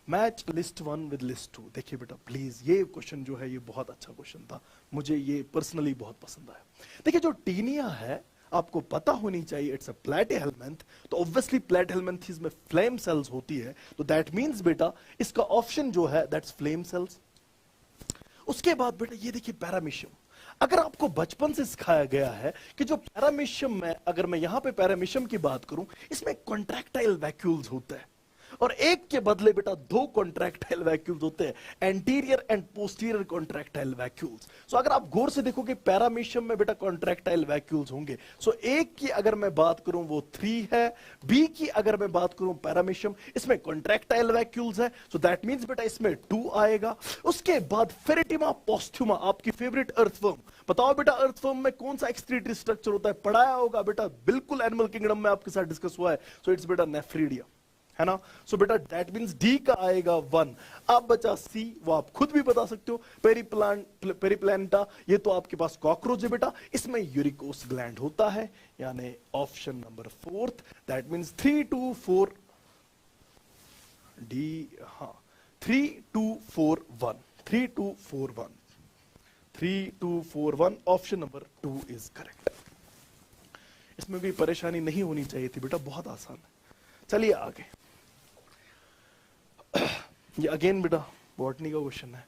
Match list 1 with list 2। देखिए बेटा प्लीज ये क्वेश्चन जो है ये बहुत अच्छा क्वेश्चन था, मुझे ये पर्सनली बहुत पसंद आया। देखिए जो टीनिया है आपको पता होनी चाहिए इट्स अ प्लेटिहेल्मिन्थ, तो ऑब्वियसली प्लेटिहेल्मिन्थीज में फ्लेम सेल्स होती है, तो दैट मींस बेटा इसका ऑप्शन जो है दैट्स फ्लेम सेल्स। उसके बाद बेटा ये देखिए पैरामीशियम, अगर आपको बचपन से सिखाया गया है कि जो पैरामीशियम में, अगर मैं यहां पे पैरामीशियम की बात करूं, इसमें कॉन्ट्रैक्टाइल वैक्यूल्स होते हैं और एक के बदले बेटा 2 कॉन्ट्रैक्टाइल वैक्यूल्स होते हैं, anterior and posterior contractile vacuoles. So अगर आप गौर से देखोगे पैरामीशियम में बेटा कॉन्ट्रैक्टाइल वैक्यूल्स होंगे। सो एक की अगर मैं बात करूं वो 3 है, बी की अगर मैं बात करूं पैरामीशियम इसमें कॉन्ट्रैक्टाइल वैक्यूल्स है, सो दैट मींस बेटा इसमें 2 आएगा। उसके बाद फेरेटिमा पोस्ट्यूमा, आपकी फेवरेट अर्थवर्म, बताओ बेटा अर्थवर्म में कौन सा एक्सक्रीटरी स्ट्रक्चर होता है, पढ़ाया होगा बेटा, बिल्कुल एनिमल किंगडम में आपके साथ डिस्कस हुआ है। सो इट्स बेटा नेफ्रीडिया, है ना। सो बेटा दैट मींस डी का आएगा 1। अब बचा सी, वो आप खुद भी बता सकते हो, पेरिप्लांटा, ये तो आपके पास कॉकरोच है बेटा, इसमें यूरिकोस ग्लैंड होता है, यानी option number 4, that means 3 2 4 D, हाँ 3 2 4 1 3 2 4 1 3 2 4 1 ऑप्शन नंबर 2 इज करेक्ट। इसमें कोई परेशानी नहीं होनी चाहिए थी बेटा, बहुत आसान है। चलिए आगे, ये अगेन बेटा बॉटनी का क्वेश्चन है।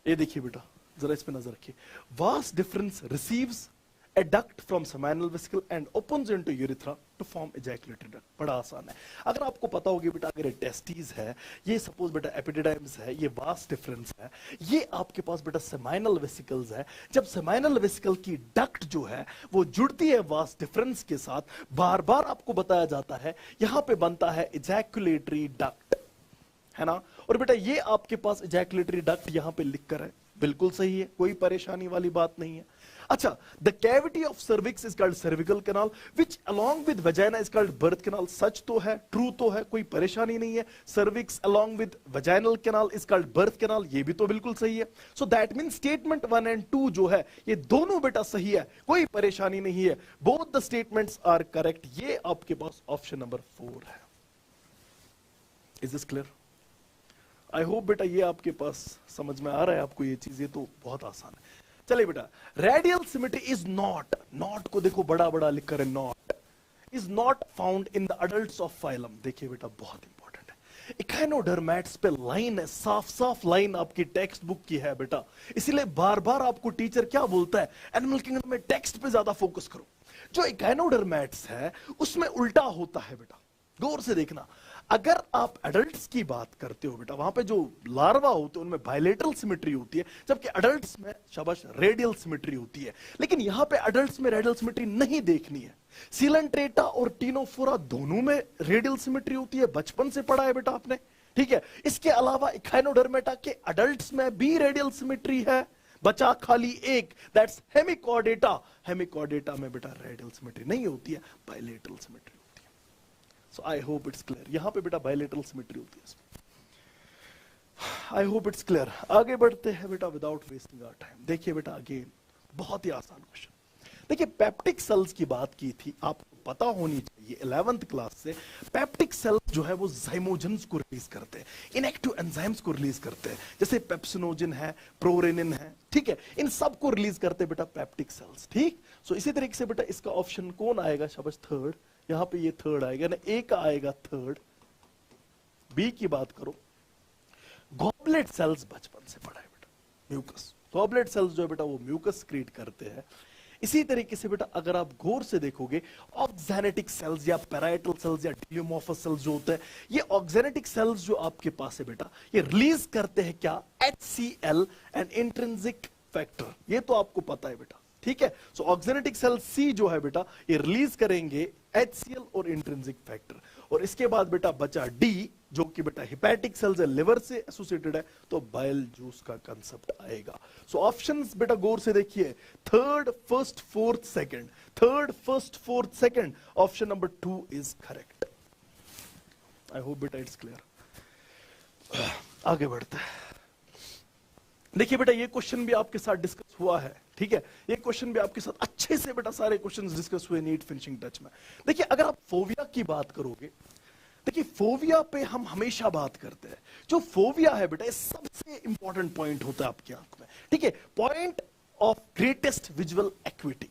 ये देखिए बेटा, जरा इस पे नजर रखिए। Vast difference receives a duct from seminal vesicle and opens into urethra to form ejaculatory duct। बड़ा आसान है। अगर आपको पता होगी बेटा, अगर ये टेस्टिस है, ये सपोज बेटा एपिडिडाइम्स है, ये वास्ट डिफरेंस है, ये आपके पास बेटा सेमाइनल वेसिकल्स है। जब सेमाइनल वेसिकल की डक्ट जो है वो जुड़ती है वास्ट डिफरेंस के साथ, बार बार आपको बताया जाता है यहां पे बनता है इजैकुलेटरी डक्ट, है ना। और बेटा ये आपके पास इजैकुलेटरी डक्ट यहां पे लिखकर है, बिल्कुल सही है, कोई परेशानी वाली बात नहीं है। अच्छा, the cavity of cervix is called cervical canal which along with vagina is called birth canal. सच तो है, ट्रू तो है, कोई परेशानी नहीं है। Cervix along with vaginal canal is called birth canal, ये भी तो बिल्कुल सही है। So that means statement 1 and 2 जो है ये दोनों बेटा सही है, कोई परेशानी नहीं है, both the statements are correct. ये आपके पास ऑप्शन नंबर 4 है। Is this clear? I hope बेटा ये आपके पास समझ में आ रहा है आपको ये चीज, ये तो बहुत आसान है। चलिए बेटा, radial symmetry is not, not को देखो बड़ा बड़ा लिख कर है, not is not found in the adults of phylum. देखिए बेटा बहुत इंपॉर्टेंट है, इकाइनोडर्मैट्स पे लाइन है, साफ साफ लाइन आपकी टेक्स्ट बुक की है बेटा, इसीलिए बार बार आपको टीचर क्या बोलता है, एनिमल किंगडम में टेक्स्ट पे ज्यादा फोकस करो। जो इकाइनोडर्मैट्स है उसमें उल्टा होता है बेटा, गौर से देखना। अगर आप एडल्ट्स की बात करते हो बेटा, वहां पे जो लार्वा होते हैं उनमें बायलेटरल सिमेट्री होती है, जबकि एडल्ट्स में शाबाश रेडियल सिमेट्री होती है। लेकिन यहां पे एडल्ट्स में रेडियल सिमेट्री नहीं देखनी है। सीलेंट्रेटा और टीनोफोरा दोनों में रेडियल सिमेट्री होती है, बचपन से पढ़ा है बेटा आपने, ठीक है। इसके अलावा इकाइनोडर्मेटा के एडल्ट्स में भी रेडियल सिमेट्री है, बचा खाली एक, दैट्स हेमिकॉर्डेटा। हेमिकॉर्डेटा में बेटा रेडियल सिमेट्री नहीं होती है, bilateral symmetry. So I hope it's clear। यहां पे बेटा बायलेटरल सिमेट्री होती है इसमें। I hope it's clear। आगे बढ़ते हैं बेटा विदाउट वेस्टिंग आवर टाइम। देखिए बेटा अगेन बहुत ही आसान क्वेश्चन। देखिए पेप्टिक सेल्स की बात की थी, आपको पता होनी चाहिए 11th क्लास से। पेप्टिक सेल्स जो है वो ज़ाइमोजेंस को रिलीज करते हैं, इनएक्टिव एंजाइम्स को रिलीज करते हैं, जैसे पेप्सिनोजिन है, प्रोरेनिन है, ठीक है, इन सब को रिलीज करते हैं बेटा पेप्टिक सेल्स, ठीक। सो इसी तरीके से बेटा इसका ऑप्शन कौन आएगा, शाबाश थर्ड। यहां पे ये थर्ड आएगा ना, ए का आएगा थर्ड। बी की बात करो, गॉबलेट सेल्स बचपन से पढ़ा है बेटा, म्यूकस। गॉबलेट सेल्स जो है बेटा वो म्यूकस क्रिएट करते हैं। इसी तरीके से बेटा अगर आप गौर से देखोगे, ऑक्जेनेटिक सेल्स या पैराइटल सेल्स या डिलियोमॉर्फस सेल्स जो होते हैं, ये ऑक्जेनेटिक सेल्स जो आपके पास है बेटा, ये रिलीज करते हैं क्या, HCl एंड इंट्रिंसिक फैक्टर। ये तो आपको पता है बेटा, ठीक है। सो ऑक्जेनेटिक सेल सी जो है बेटा ये रिलीज करेंगे HCl और इंट्रिंसिक फैक्टर। और इसके बाद बेटा बचा डी, जो कि बेटा हिपैटिक सेल्स है, लिवर से एसोसिएटेड है, तो बाइल जूस का कंसेप्ट आएगा। सो ऑप्शंस बेटा गौर से देखिए, third first fourth second, third first fourth second, option number 2 is correct. I hope बेटा इट्स क्लियर। आगे बढ़ते हैं। देखिए बेटा ये क्वेश्चन भी आपके साथ डिस्कस हुआ है, ठीक है। ये क्वेश्चन भी आपके साथ अच्छे से बेटा सारे क्वेश्चंस डिस्कस हुए नीट फिनिशिंग टच में। देखिए अगर आप फोविया की बात करोगे, देखिए फोविया पे हम हमेशा बात करते हैं। जो फोविया है बेटा ये सबसे इंपॉर्टेंट पॉइंट होता है आपकी आंख में, ठीक है, point of greatest visual equity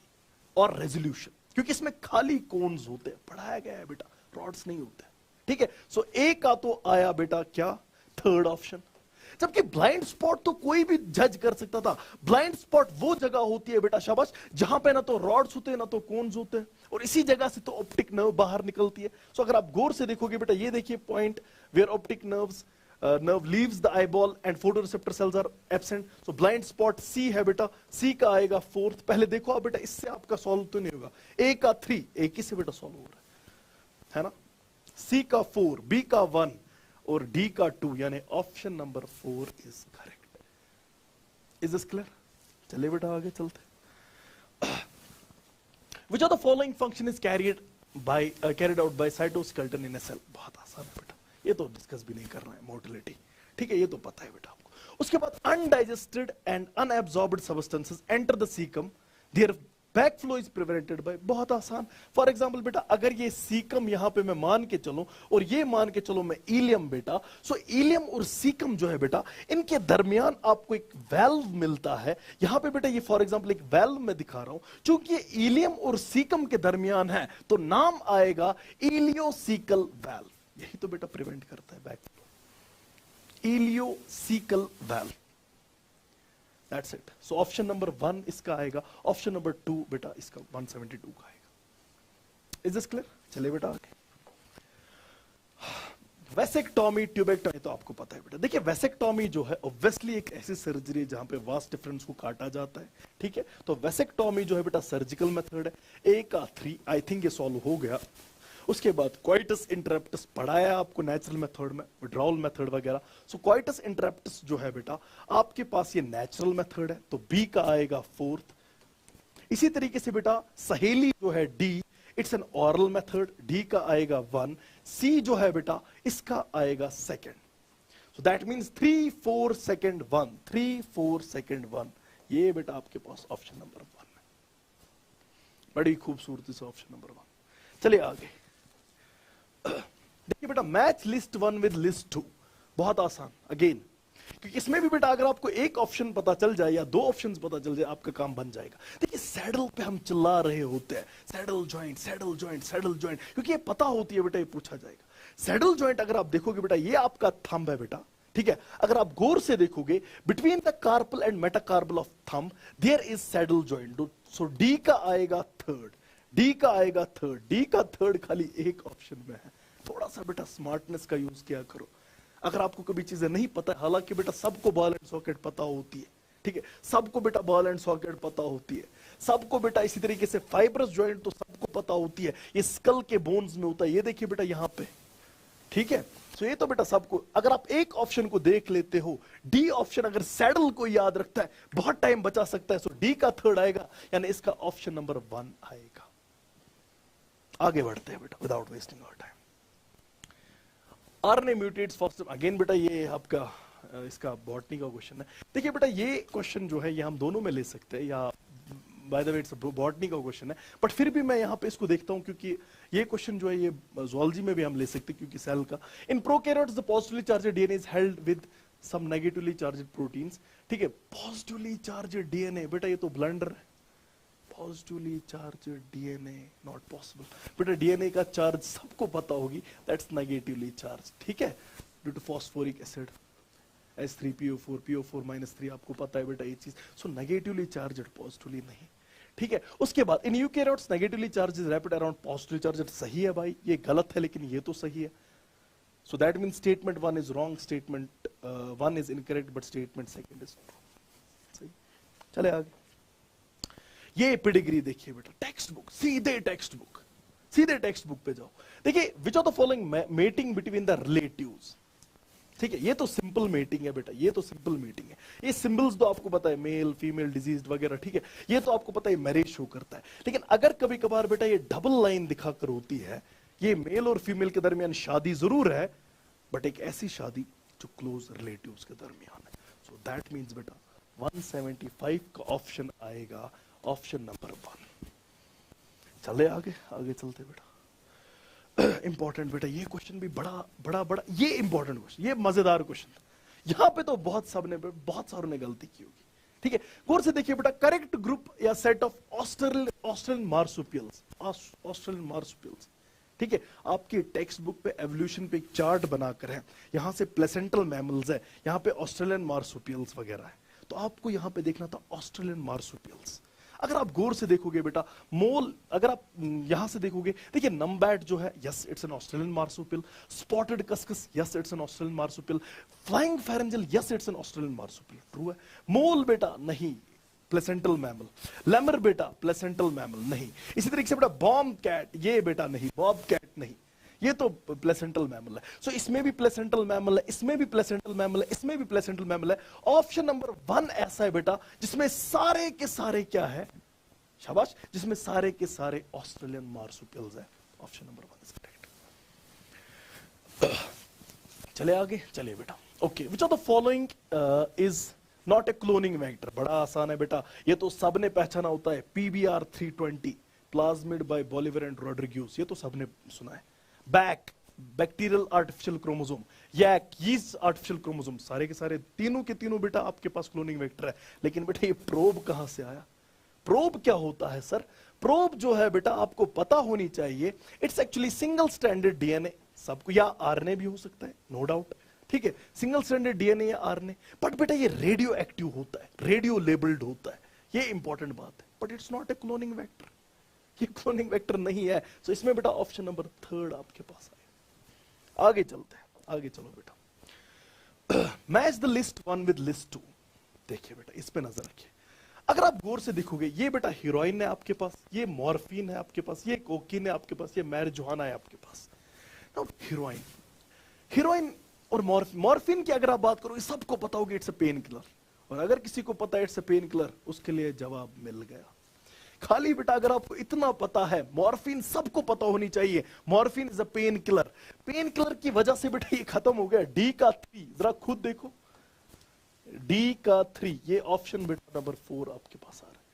और रेजोल्यूशन, क्योंकि इसमें खाली कोन्स होते हैं, पढ़ाया गया है बेटा, रॉड्स नहीं होते, ठीक है। सो ए का तो आया बेटा क्या, थर्ड ऑप्शन। जबकि ब्लाइंड स्पॉट तो कोई भी जज कर सकता था। ब्लाइंड स्पॉट वो जगह होती है बेटा शाबाश जहां पे ना तो रॉड्स होते हैं ना तो कोन्स होते हैं, और इसी जगह से तो ऑप्टिक नर्व बाहर निकलती है। सो अगर आप गौर से देखोगे बेटा, ये देखिए point where optic nerve leaves the eyeball and photoreceptor cells are absent, so blind spot C है बेटा। C का आएगा फोर्थ। पहले देखो आप बेटा, इससे आपका सॉल्व तो नहीं होगा। A का 3, एक ही से बेटा सॉल्व हो रहा है ना। C का 4, B का 1 और D का 2, यानी option number 4 is correct. Is this clear? चलिए बेटा आगे चलते। Which of the following function is carried by carried out by cytoskeleton in a cell. बहुत आसान है बेटा, ये तो डिस्कस भी नहीं कर रहा है। मोटिलिटी ठीक है, ये तो पता है बेटा आपको। उसके बाद undigested and unabsorbed substances enter the caecum, there backflow is prevented by. बहुत आसान। फॉर एग्जांपल बेटा, अगर ये सीकम यहां पे मैं मान के चलूं और ये मान के चलो मैं इलियम बेटा, सो इलियम और सीकम जो है बेटा, इनके दरमियान आपको एक वेल्व मिलता है। यहां पे बेटा ये फॉर एग्जांपल एक वेल्व मैं दिखा रहा हूं, चूंकि ये इलियम और सीकम के दरमियान है तो नाम आएगा इलियोसीकल वेल्व। यही तो बेटा प्रिवेंट करता है backflow, ileocecal valve. That's it. So option number 1 इसका आएगा, ऑप्शन नंबर 2 बेटा इसका 172 का आएगा। Is this clear? चलिए बेटा आगे। वेसेक्टॉमी, ट्यूबेक्टॉमी तो आपको पता है बेटा। देखिए वेसेक्टॉमी जो है ऑब्वियसली एक ऐसी सर्जरी है जहां पे वास्ट डिफरेंस को काटा जाता है, ठीक है। तो वेसेक्टॉमी जो है बेटा सर्जिकल मेथड है। ए का 3 आई थिंक ये सॉल्व हो गया। उसके बाद क्वाइटस इंटरप्टस पढ़ाया आपको नेचुरल मेथड में, विड्रॉल मेथड वगैरह। सो क्वाइटस इंटरप्टस जो है बेटा आपके पास ये नेचुरल मेथड है, तो बी का आएगा 4th। इसी तरीके से बेटा सहेली जो है D, it's an oral method, D का आएगा 1। सी जो है बेटा इसका आएगा 2nd। So that means 3 4 2nd 1, 3 4 2nd 1। ये बेटा आपके पास ऑप्शन नंबर 1 है। बड़ी खूबसूरती से ऑप्शन नंबर 1। चलिए आगे। देखिए बेटा मैच लिस्ट 1 विद लिस्ट 2, बहुत आसान अगेन, क्योंकि इसमें भी बेटा अगर आपको एक ऑप्शन पता चल जाए या 2 ऑप्शंस पता चल जाए आपका काम बन जाएगा। देखिए सैडल पे हम चिल्ला रहे होते हैं, saddle joint saddle joint saddle joint, क्योंकि ये पता होती है बेटा, ये पूछा जाएगा। सैडल जॉइंट अगर आप देखोगे बेटा, ये आपका थंब है बेटा, ठीक है। अगर आप गौर से देखोगे between the carpal and metacarpal of thumb there is saddle joint. So D का आएगा 3rd, डी का आएगा 3rd, डी का 3rd खाली एक ऑप्शन में है। थोड़ा सा बेटा स्मार्टनेस का यूज किया करो। अगर आपको कभी चीजें नहीं पता है, हालांकि बेटा सबको बॉल एंड सॉकेट पता होती है, ठीक है, सबको बेटा बॉल एंड सॉकेट पता होती है, सबको बेटा इसी तरीके से फाइब्रस जॉइंट तो सबको पता होती है, ये स्कल के बोन्स में होता है, ये देखिए बेटा यहाँ पे, ठीक है। तो ये तो बेटा सबको, अगर आप एक ऑप्शन को देख लेते हो, डी ऑप्शन अगर सैडल को याद रखता है बहुत टाइम बचा सकता है। सो डी का 3rd आएगा, यानी इसका ऑप्शन नंबर 1 आएगा। आगे बढ़ते हैं बेटा without wasting our time. RNA mutates phosphate, again बेटा ये आपका इसका बॉटनी का क्वेश्चन है। देखिए बेटा ये क्वेश्चन जो है ये हम दोनों में ले सकते हैं, या by the way it's botany का क्वेश्चन है, बट फिर भी मैं यहाँ पे इसको देखता हूँ क्योंकि ये क्वेश्चन जो है ये ज़ूलॉजी में भी हम ले सकते हैं, क्योंकि सेल का in prokaryotes the positively charged DNA is held with some negatively charged proteins. ठीक है, पॉजिटिवली चार्जेड डीएनए बेटा ये तो ब्लंडर है, positively charged DNA not possible. बेटा डीएनए का चार्ज सबको पता होगी, दैट्स नेगेटिवली चार्ज, ठीक है, due to phosphoric acid H3PO4 PO4-3 आपको पता है बेटा ये चीज। सो नेगेटिवली चार्जेड, पॉजिटिवली नहीं, ठीक है। उसके बाद in eukaryotes negatively charged rapid around positively charged, सही है भाई, ये गलत है लेकिन ये तो सही है। So that means statement 1 is wrong, statement 1 is incorrect, but statement 2 is सही। चले आगे। ये पेडिग्री देखिए बेटा, टेक्स्ट बुक, सीधे टेक्स्ट बुक, सीधे टेक्स्ट बुक पे जाओ। देखिए which are the following mating between the relatives, ठीक है, ये तो सिंपल मेटिंग है बेटा, ये तो सिंपल मेटिंग है। ये सिंबल्स तो आपको पता है, मेल फीमेल डिजीज वगैरह, ठीक है, ये तो आपको पता है मैरिज शो करता है। लेकिन अगर कभी कभार बेटा ये डबल लाइन दिखाकर होती है, ये मेल और फीमेल के दरमियान शादी जरूर है, बट एक ऐसी शादी जो क्लोज रिलेटिव्स के दरमियान है। सो दैट मींस बेटा 175 का ऑप्शन आएगा, ऑप्शन नंबर 1। चले आगे, आगे चलते बेटा। इंपॉर्टेंट बेटा ये क्वेश्चन भी बड़ा ये इंपॉर्टेंट क्वेश्चन, ये मजेदार क्वेश्चन था। यहां पे तो बहुत सारों ने गलती की होगी, ठीक है। गौर से देखिए बेटा, करेक्ट ग्रुप या set of Australian marsupials, Australian marsupials, ठीक है। आपकी टेक्स्ट बुक पे एवोल्यूशन पे एक चार्ट बनाकर है, यहां से प्लेसेंटल मैमल्स है, यहां पे ऑस्ट्रेलियन मार्सुपियल्स वगैरह है, तो आपको यहां पे देखना था ऑस्ट्रेलियन मार्सुपियल्स। अगर आप गौर से देखोगे बेटा, मोल अगर आप यहां से देखोगे, देखिए नम्बैट जो है, yes it's an Australian marsupial, spotted cuscus, yes it's an Australian marsupial, flying pharyngeal, yes it's an Australian marsupial, true है। मोल बेटा नहीं, प्लेसेंटल मैमल। लेमर बेटा प्लेसेंटल मैमल नहीं। इसी तरीके से बेटा बॉम्ब कैट, ये बेटा नहीं, बॉब कैट नहीं, ये तो प्लेसेंटल मैमल है। सो इसमें भी प्लेसेंटल मैमल है, इसमें भी प्लेसेंटल मैमल है, इसमें भी प्लेसेंटल मैमल है। ऑप्शन नंबर 1 ऐसा है बेटा जिसमें सारे के सारे क्या है, शाबाश, जिसमें सारे के सारे ऑस्ट्रेलियन मार्सुपियल्स है। Option number 1 is correct. चले आगे, चलिए बेटा। Okay, which of the following is not a cloning vector? बड़ा आसान है बेटा, ये तो सबने पहचाना होता है, PBR 320 plasmid by Bolivar and Rodriguez, ये तो सबने सुना है। BAC bacterial artificial chromosome, YAC yeast artificial chromosome, सारे के सारे तीनों के तीनों बेटा आपके पास क्लोनिंग वेक्टर है। लेकिन बेटा ये प्रोब कहां से आया? प्रोब क्या होता है सर? प्रोब जो है बेटा आपको पता होनी चाहिए, it's actually single stranded DNA, सबको, या आरएनए भी हो सकता है, नो डाउट, ठीक है, सिंगल स्ट्रैंडेड डीएनए या आरएनए, बट बेटा ये रेडियो एक्टिव होता है, रेडियो लेबल्ड होता है, ये इंपॉर्टेंट बात है, but it's not a cloning vector, ये क्लोनिंग वेक्टर नहीं है। सो इसमें बेटा ऑप्शन नंबर 3 आपके पास आएगा। आगे चलते हैं, आगे चलो बेटा। Match the list 1 with list 2, देखिए बेटा इस पे नजर रखिए। अगर आप गौर से देखोगे, ये बेटा हीरोइन है आपके पास, ये मॉर्फिन है आपके पास, ये कोकीन है आपके पास, ये मैरिजुआना है आपके पास। नाउ हीरोइन, हीरोइन और मॉर्फिन की अगर आप बात करो, सबको पता होगी इट्स अ पेन किलर, और अगर किसी को पता है इट्स अ पेन किलर, उसके लिए जवाब मिल गया। खाली बेटा अगर आपको इतना पता है, मॉर्फिन सबको पता होनी चाहिए, morphine is a pain killer, pain killer की वजह से बेटा ये खत्म हो गया। डी का 3 जरा खुद देखो, डी का 3, ये ऑप्शन बेटा नंबर 4 आपके पास आ रहा है,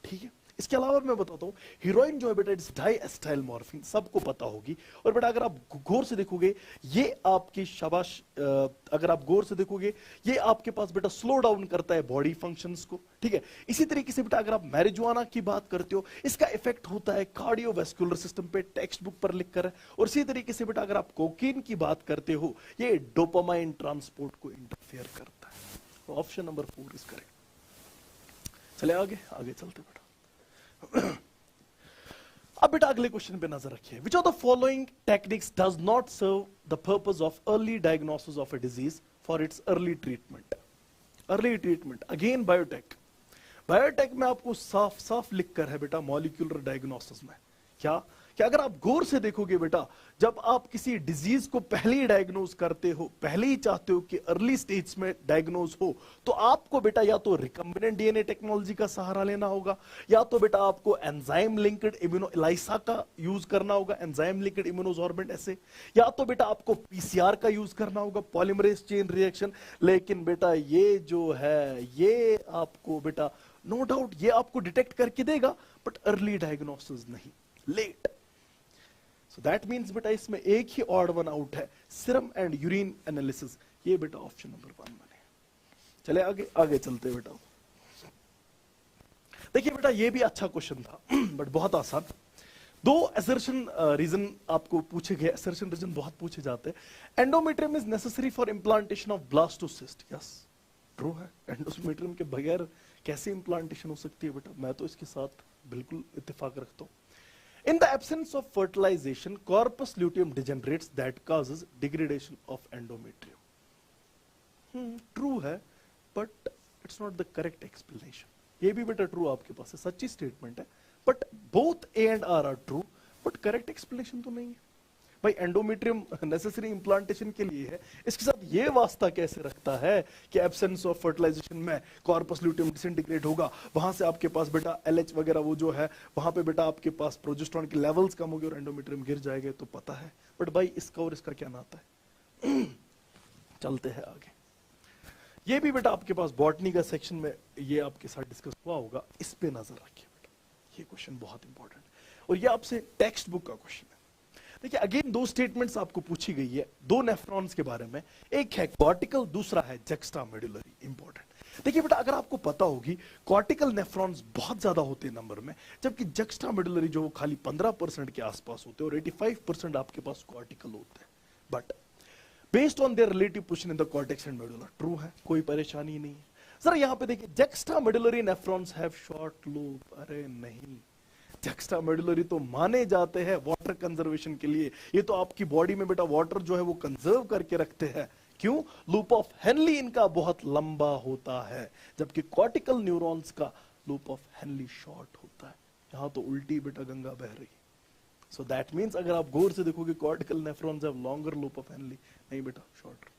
ठीक है। इसके अलावा मैं बताता हूं, हीरोइन जो है बेटा इट्स डाइएस्टाइल मॉर्फिन, सबको पता होगी। और बेटा अगर आप गौर से देखोगे, ये आपकी शाबाश, अगर आप गौर से देखोगे, ये आपके पास बेटा स्लो डाउन करता है बॉडी फंक्शंस को, ठीक है। इसी तरीके से बेटा अगर आप मैरिजुआना की बात करते हो, इसका इफेक्ट होता है कार्डियोवैस्कुलर सिस्टम पे, टेक्स्ट बुक पर लिख कर है। और इसी तरीके से बेटा अगर आप कोकीन की बात करते हो, ये डोपामाइन ट्रांसपोर्ट को इंटरफेयर करता है। Option number 4 is correct. चले आगे, आगे चलते बेटा। अब बेटा अगले क्वेश्चन पे नजर रखिए। Which of the following techniques does not serve the purpose of early diagnosis of a disease for its early treatment? Early treatment again biotech, biotech में आपको साफ साफ लिख कर है बेटा मॉलिक्यूलर डायग्नोसिस में, क्या कि अगर आप गौर से देखोगे बेटा, जब आप किसी डिजीज को पहले ही डायग्नोज करते हो, पहले ही चाहते हो कि अर्ली स्टेज में डायग्नोज हो, तो आपको बेटा या तो रिकम्बिनेंट डीएनए टेक्नोलॉजी का सहारा लेना होगा, या तो बेटा आपको एंजाइम लिंक्ड इम्यूनो इलाइसा का यूज करना होगा, एंजाइम लिंक्ड इम्यूनोसॉर्बेंट ऐसे, या तो बेटा आपको पीसीआर का यूज करना होगा, पॉलीमरेज चेन रिएक्शन। लेकिन बेटा ये जो है, ये आपको बेटा नो डाउट ये आपको डिटेक्ट करके देगा, बट अर्ली डायग्नोसिस नहीं, लेट। So that means बेटा इसमें एक ही ऑड वन आउट है, सीरम एंड यूरिन एनालिसिस, ये बेटा ऑप्शन नंबर 1 बने। चले आगे, आगे चलते बेटा। देखिए बेटा ये भी अच्छा क्वेश्चन था, बट बहुत आसान। 2 असर्शन रीजन आपको पूछे गए, असर्शन रीजन बहुत पूछे जाते हैं। Endometrium is necessary for implantation of blastocyst, yes true है। एंडोमेट्रियम के बगैर कैसे इम्प्लांटेशन हो सकती है बेटा? मैं तो इसके साथ बिल्कुल इत्तेफाक रखता हूं। In the absence of fertilization, corpus luteum degenerates that causes degradation of endometrium. True है, but it's not the correct explanation. ये भी बेटा true आपके पास है, सच्ची statement है, but both A and R are true, but correct explanation तो नहीं है। भाई एंडोमेट्रियम नेसेसरी इंप्लांटेशन के लिए है, इसके साथ ये वास्ता कैसे रखता है कि एब्सेंस ऑफ फर्टिलाइजेशन में कॉर्पस ल्यूटियम डिसइंटीग्रेट होगा, वहां से आपके पास बेटा एलएच वगैरह वो जो है, वहां पे बेटा आपके पास प्रोजेस्टेरोन के लेवल्स कम हो गए और एंडोमेट्रियम गिर जाएगा, तो पता है। बट भाई इसका और इसका क्या नाता है? चलते हैं आगे। ये भी बेटा आपके पास बॉटनी का सेक्शन में ये आपके साथ डिस्कस हुआ होगा, इस पे नजर रखिए बेटा, ये क्वेश्चन बहुत इंपॉर्टेंट, और ये आपसे टेक्स्ट बुक का क्वेश्चन है। देखिए अगेन 2 स्टेटमेंट्स आपको पूछी गई है 2 नेफ्रॉन्स के बारे में, एक है कॉर्टिकल, दूसरा है जक्स्टामेडुलरी, इंपॉर्टेंट। देखिए बेटा अगर आपको पता होगी, कॉर्टिकल नेफ्रॉन्स बहुत ज्यादा होते हैं नंबर में, जबकि जक्स्टामेडुलरी जो वो खाली 15% के आसपास होते हैं, और 85% आपके पास कॉर्टिकल होते हैं। But based on their relative position in the cortex and medulla, true है, कोई परेशानी नहीं है। सर यहाँ पे देखिए जक्स्टामेडुलरी नेफ्रॉन्स हैव शॉर्ट लूप, अरे नहीं, जक्स्टामेडुलरी तो माने जाते हैं वाटर कंजर्वेशन के लिए, ये तो आपकी बॉडी में बेटा वाटर जो है वो कंजर्व करके रखते हैं। क्यों? लूप ऑफ हेनली इनका बहुत लंबा होता है, जबकि कॉर्टिकल न्यूरॉन्स का लूप ऑफ हेनली शॉर्ट होता है। यहां तो उल्टी बेटा गंगा बह रही। सो दैट मीन्स अगर आप गौर से देखोगे cortical nephrons have longer loop of Henley, नहीं बेटा शॉर्टर।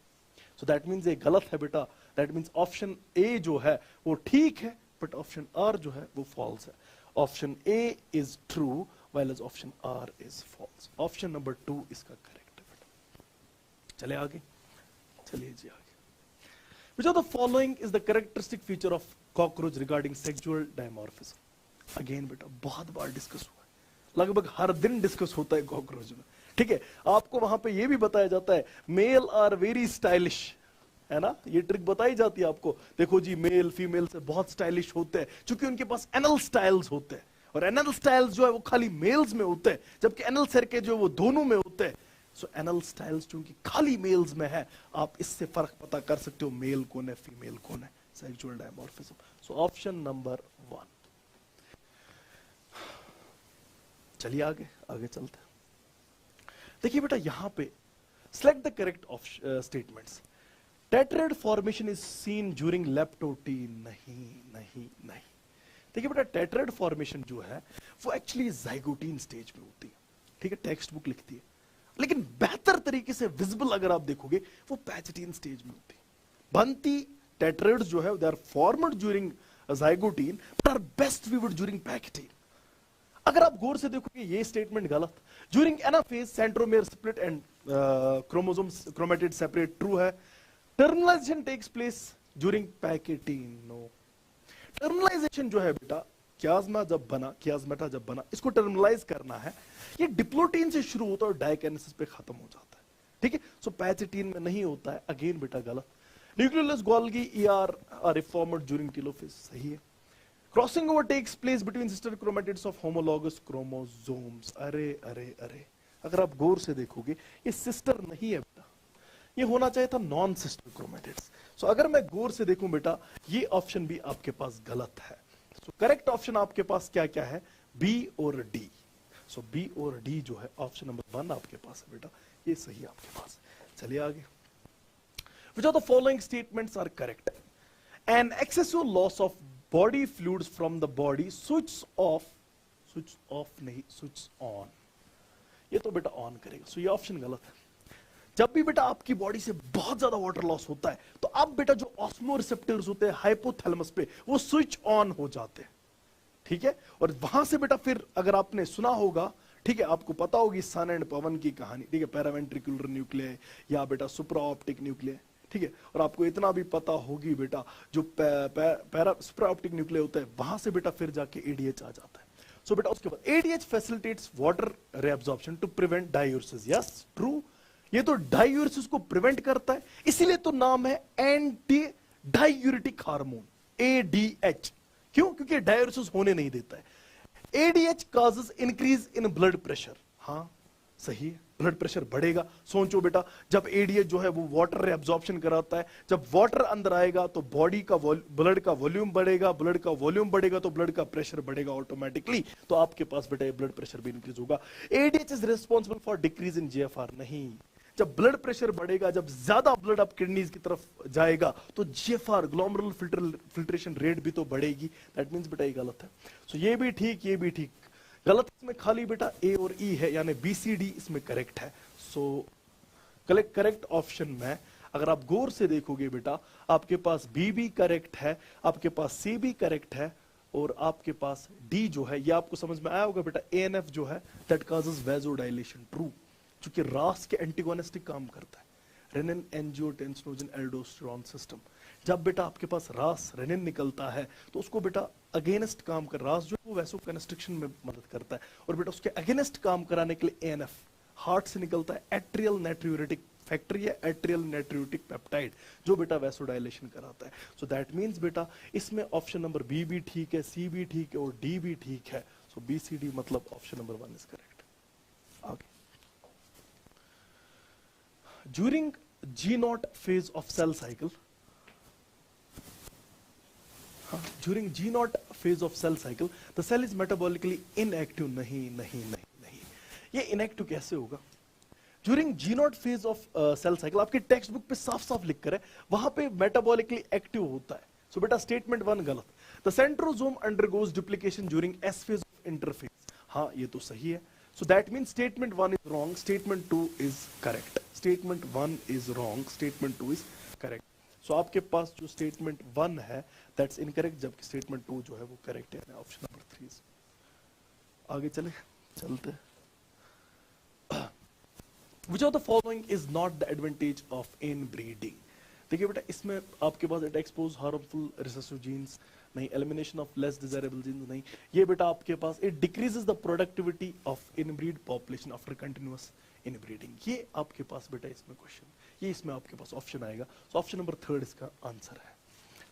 सो दैट मीन्स ये गलत है बेटा, दैट मीन्स ऑप्शन ए जो है वो ठीक है, बट ऑप्शन आर जो है वो फॉल्स है। Option A is true while as option R is false. Option number 2 इसका करेक्ट है बेटा. चले आगे, चलिए जी आगे. Which of the following is the characteristic feature of cockroach regarding sexual dimorphism? Again बेटा बहुत बार डिस्कस हुआ है, लगभग हर दिन डिस्कस होता है कॉकरोच में. ठीक है, आपको वहां पे ये भी बताया जाता है मेल आर वेरी स्टाइलिश, है ना, ये ट्रिक बताई जाती है आपको. देखो जी मेल फीमेल से बहुत स्टाइलिश होते हैं क्योंकि उनके पास एनल स्टाइल्स होते हैं, और एनल स्टाइल्स जो है वो खाली मेल्स में होते हैं, जबकि एनल सर्के जो है वो दोनों में होते हैं. सो एनल स्टाइल्स चूंकि खाली मेल्स में है, आप इससे फर्क पता कर सकते हो मेल कौन है फीमेल कौन है. Sexual dimorphism. So option number 1. चलिए आगे, आगे चलते हैं. देखिए बेटा यहां पे select the correct statements. Tetrad formation is seen during leptoti. नहीं नहीं नहीं. देखिए बेटा टेट्राड फॉर्मेशन जो है वो एक्चुअली जाइगोटीन स्टेज में होती है. ठीक है, टेक्स्ट बुक लिखती है, लेकिन बेहतर तरीके से विजिबल अगर आप देखोगे वो पैचेटीन स्टेज में होती है. बनती टेट्राड्स जो है they are formed during zygotene but are best viewed during pachytene. अगर आप गौर से देखोगे ये स्टेटमेंट गलत. During anaphase centromere split and chromosomes chromatid separate, true है. Terminalization takes place during pachytene, no. Terminalization जो है बेटा कियाज्मा जब बना, कियाज्मेटा जब बना, इसको टर्मिनलाइज करना है, ये डिप्लोटीन से शुरू होता है और डाइकेनेसिस पे खत्म हो जाता है. ठीक है, सो पैचेटीन में नहीं होता है. अगेन बेटा गलत. Nucleolus Golgi ER are formed during telophase, सही है. Crossing over takes place between sister chromatids of homologous chromosomes. अरे अरे अरे, अगर आप गौर से देखोगे ये सिस्टर नहीं है बेटा, ये होना चाहिए था नॉन सिस्टर क्रोमेटिड्स. सो अगर मैं गौर से देखूं बेटा ये ऑप्शन भी आपके पास गलत है. सो करेक्ट ऑप्शन आपके पास क्या क्या है, बी और डी. सो बी और डी जो है ऑप्शन नंबर 1 आपके पास है बेटा, ये सही है आपके पास. चलिए आगे. Which of the following statements are correct? An excessive loss of body fluids from the body switches off नहीं, switches on. ये तो बेटा ऑन करेगा. सो ये ऑप्शन गलत है. जब भी बेटा आपकी बॉडी से बहुत ज्यादा वाटर लॉस होता है तो अब बेटा जो ऑस्मो रिसेप्टर्स होते हैं हाइपोथैलेमस पे वो स्विच ऑन हो जाते हैं. ठीक है, और वहां से बेटा फिर अगर आपने सुना होगा, ठीक है, आपको पता होगी सन एंड पवन की कहानी. ठीक है, पैरावेंट्रिकुलर न्यूक्लियर या बेटा सुप्रा ऑप्टिक न्यूक्लियर. ठीक है, और आपको इतना भी पता होगी बेटा जो सुप्रा ऑप्टिक न्यूक्लियर होता है वहां से बेटा फिर जाके एडीएच आ जाता है. सो बेटा उसके बाद ADH facilitates water reabsorption to prevent diuresis. Yes true, ये तो डायूरेसिस को प्रिवेंट करता है, इसीलिए तो नाम है एंटी डायूरेटिक हार्मोन एडीएच. क्यों? क्योंकि डायूरेसिस होने नहीं देता है. ADH causes increase in blood pressure. हाँ सही है, ब्लड प्रेशर बढ़ेगा. सोचो बेटा जब एडीएच जो है वो वाटर रेअब्जॉर्प्शन कराता है, जब वाटर अंदर आएगा तो बॉडी का ब्लड का वॉल्यूम बढ़ेगा, ब्लड का वॉल्यूम बढ़ेगा तो ब्लड का प्रेशर बढ़ेगा ऑटोमेटिकली, तो आपके पास बेटा ये ब्लड प्रेशर भी इंक्रीज होगा. ADH is responsible for decrease in GFR. नहीं, जब ब्लड प्रेशर बढ़ेगा, जब ज्यादा ब्लड अब किडनीज की तरफ जाएगा तो जीएफआर ग्लोमेरुलर फिल्ट्रेशन रेट भी तो बढ़ेगी. दैट मींस बेटा ये गलत है. सो ये भी ठीक, ये भी ठीक. गलत इसमें खाली बेटा ए और ई है, यानी बी सी डी इसमें करेक्ट है. सो करेक्ट ऑप्शन में अगर आप गौर से देखोगे बेटा आपके पास बी भी करेक्ट है, आपके पास सी भी करेक्ट है, और आपके पास डी जो है ये आपको समझ में आया होगा बेटा. एएनएफ जो है दैट कॉजेस वैसोडाइलेशन. ट्रू, क्योंकि रास के एंटीगोनिस्टिक काम करता है. Renin angiotensinogen aldosterone system. जब बेटा आपके पास रास रेनिन निकलता है तो उसको बेटा अगेंस्ट काम कर, रास जो है वो वैसोकंस्ट्रिक्शन में मदद करता है, और बेटा उसके अगेंस्ट काम कराने के लिए एएनएफ हार्ट से निकलता है एट्रियल नाइट्रियूरेटिक फैक्टर या एट्रियल नाइट्रियूरेटिक पेप्टाइड जो बेटा वैसोडाइलेशन कराता है. सो दैट मींस बेटा इसमें ऑप्शन नंबर बी भी ठीक है, सी भी ठीक है और डी भी ठीक है. सो बी सी डी मतलब ऑप्शन नंबर 1 इज करेक्ट. आगे. During G0 phase of cell cycle, during G0 phase of cell cycle, the cell is metabolically inactive. नहीं नहीं नहीं नहीं, ये inactive कैसे होगा? During G0 phase of cell cycle, आपके टेक्स्ट बुक पे साफ साफ लिख कर है, वहां पे metabolically active होता है. So बेटा स्टेटमेंट 1 गलत. The centrosome undergoes duplication during S phase of interphase. हाँ ये तो सही है. So that means statement 1 is wrong, statement 2 is correct. Statement 1 is wrong, statement 2 is correct. So आपके पास जो statement 1 है that's incorrect, जबकि statement 2 जो है वो correct है. ऑप्शन नंबर 3 आगे चले. चलते हैं। Which of the following is not the advantage of inbreeding? देखिए बेटा, इसमें आपके पास it expose harmful recessive genes नहीं, elimination of less desirable genes नहीं, ये बेटा आपके पास it decreases the productivity of inbreed population after continuous inbreeding। ये आपके पास बेटा इसमें क्वेश्चन, ये इसमें आपके पास ऑप्शन आएगा। सो ऑप्शन नंबर 3 इसका आंसर है।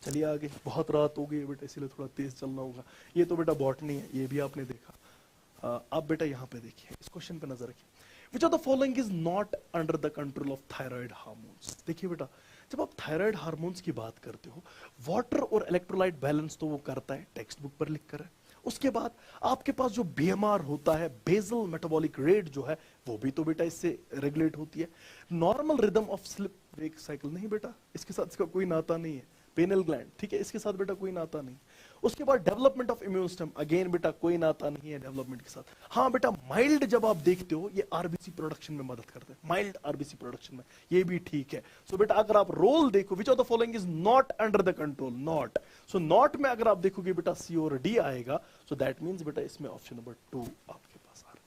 चलिए आगे, बहुत रात हो गई है बेटा इसीलिए थोड़ा तेज चलना होगा। ये तो बेटा बॉटनी है, ये भी आपने देखा। आप बेटा यहाँ पे देखिए, इस क्वेश्चन पे नजर रखिए। Which of the following is not under the control of thyroid hormones? देखिए बेटा, जब आप थायराइड हार्मोन्स की बात करते हो, वाटर और इलेक्ट्रोलाइट बैलेंस तो वो करता है, टेक्स्ट बुक पर लिख कर है। उसके बाद आपके पास जो बीएमआर होता है, बेसल मेटाबॉलिक रेट जो है, वो भी तो बेटा इससे रेगुलेट होती है। Normal rhythm of slip wake cycle नहीं बेटा, इसके साथ इसका कोई नाता नहीं है। पेनल ग्लैंड, ठीक है, इसके साथ बेटा कोई नाता नहीं। उसके बाद development of immune system, again बेटा कोई नाता नहीं है डेवलपमेंट के साथ। हाँ बेटा, माइल्ड जब आप देखते हो, ये आरबीसी प्रोडक्शन में मदद करते हैं, माइल्ड आरबीसी प्रोडक्शन में, ये भी ठीक है। सो बेटा अगर आप रोल देखो, विच of the following is not under the control, not. So not में अगर आप देखोगे बेटा सी और डी आएगा, सो दैट मीन्स बेटा इसमें ऑप्शन नंबर 2 आपके पास आ रहा है।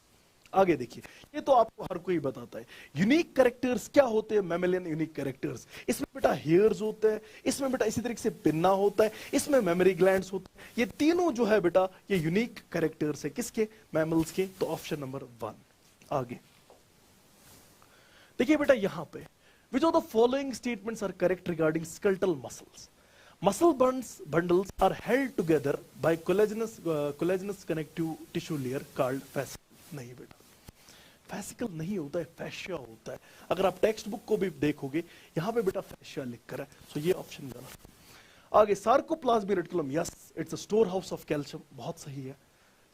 आगे देखिए, ये तो आपको हर कोई बताता है। यूनिक कैरेक्टर्स क्या होते हैं? मैमेलियन यूनिक कैरेक्टर्स, इसमें बेटा हेयर्स होते हैं, इसमें बेटा इसी तरीके से पिन्ना होता है, इसमें मेमोरी ग्लैंड्स होते हैं। ये तीनों जो है बेटा ये यूनिक कैरेक्टर्स है, किसके? मैमल्स के। तो ऑप्शन नंबर 1। आगे देखिए बेटा, यहां पे which of the following statements are correct regarding skeletal muscles? Muscle bundles are held together by collagenous connective tissue layer called fascicle। नहीं बेटा, फैसिकल नहीं होता है, फैशिया होता है। अगर आप टेक्स्ट बुक को भी देखोगे, यहां पे बेटा फैशिया लिखकर है, सो ये ऑप्शन गलत। आगे sarcoplasmic reticulum, yes it's a store house of calcium, बहुत सही है।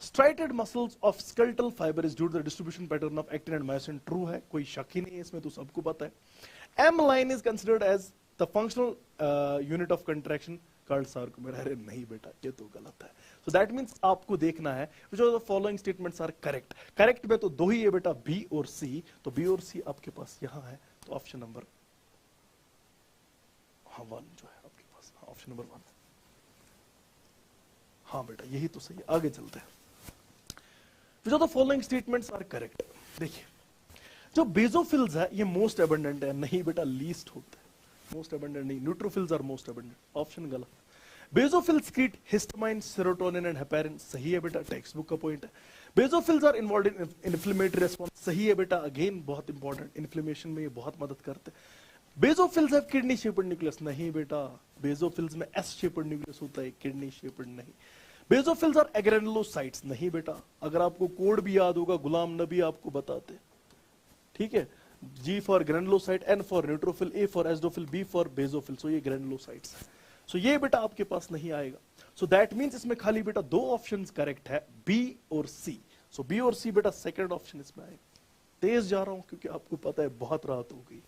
Striated muscles of skeletal fibre is due to the distribution pattern of actin and myosin, true है, कोई शक ही नहीं है इसमें, तो सबको पता है। M line is considered as the functional unit of contraction called sarcomere, अरे नहीं बेटा ये तो गलत है। सो दैट मींस आपको देखना है which of the following statements are correct। Correct में तो दो ही है बेटा, बी और सी, तो बी और सी आपके पास यहां है, तो ऑप्शन नंबर 1 जो है आपके पास, ऑप्शन नंबर 1। हाँ बेटा यही तो सही है। आगे चलते हैं, which of the following statements are correct? देखिए, जो बेजोफिल्स है ये मोस्ट एबंडेंट है, नहीं बेटा लीस्ट होता है, मोस्ट एबंडेंट नहीं, neutrophils are most abundant, option गलत। Basophils create histamine, serotonin and heparin, सही है बेटा, टेक्स्ट बुक का पॉइंट है। Basophils are involved in inflammatory response, सही है बेटा, अगेन बहुत इंपॉर्टेंट, इन्फ्लेमेशन में ये बहुत मदद करते हैं। Basophils have kidney shaped nucleus, नहीं बेटा, बेजोफिल्स में एस शेप्ड न्यूक्लियस होता है, किडनी शेप्ड नहीं। बेजोफिल्स आर एग्रेनुलोसाइट्स, नहीं बेटा, अगर आपको कोड भी याद होगा, गुलाम नबी आपको बताते, ठीक है, G for granulocyte, N for neutrophil, A for eosinophil, B for basophil, so ये granulocytes है। So ये बेटा आपके पास नहीं आएगा। So that means इसमें खाली बेटा 2 ऑप्शंस करेक्ट है, B और C। So B और C बेटा सेकंड ऑप्शन इसमें आएगा। तेज जा रहा हूं क्योंकि आपको पता है बहुत रात हो गई।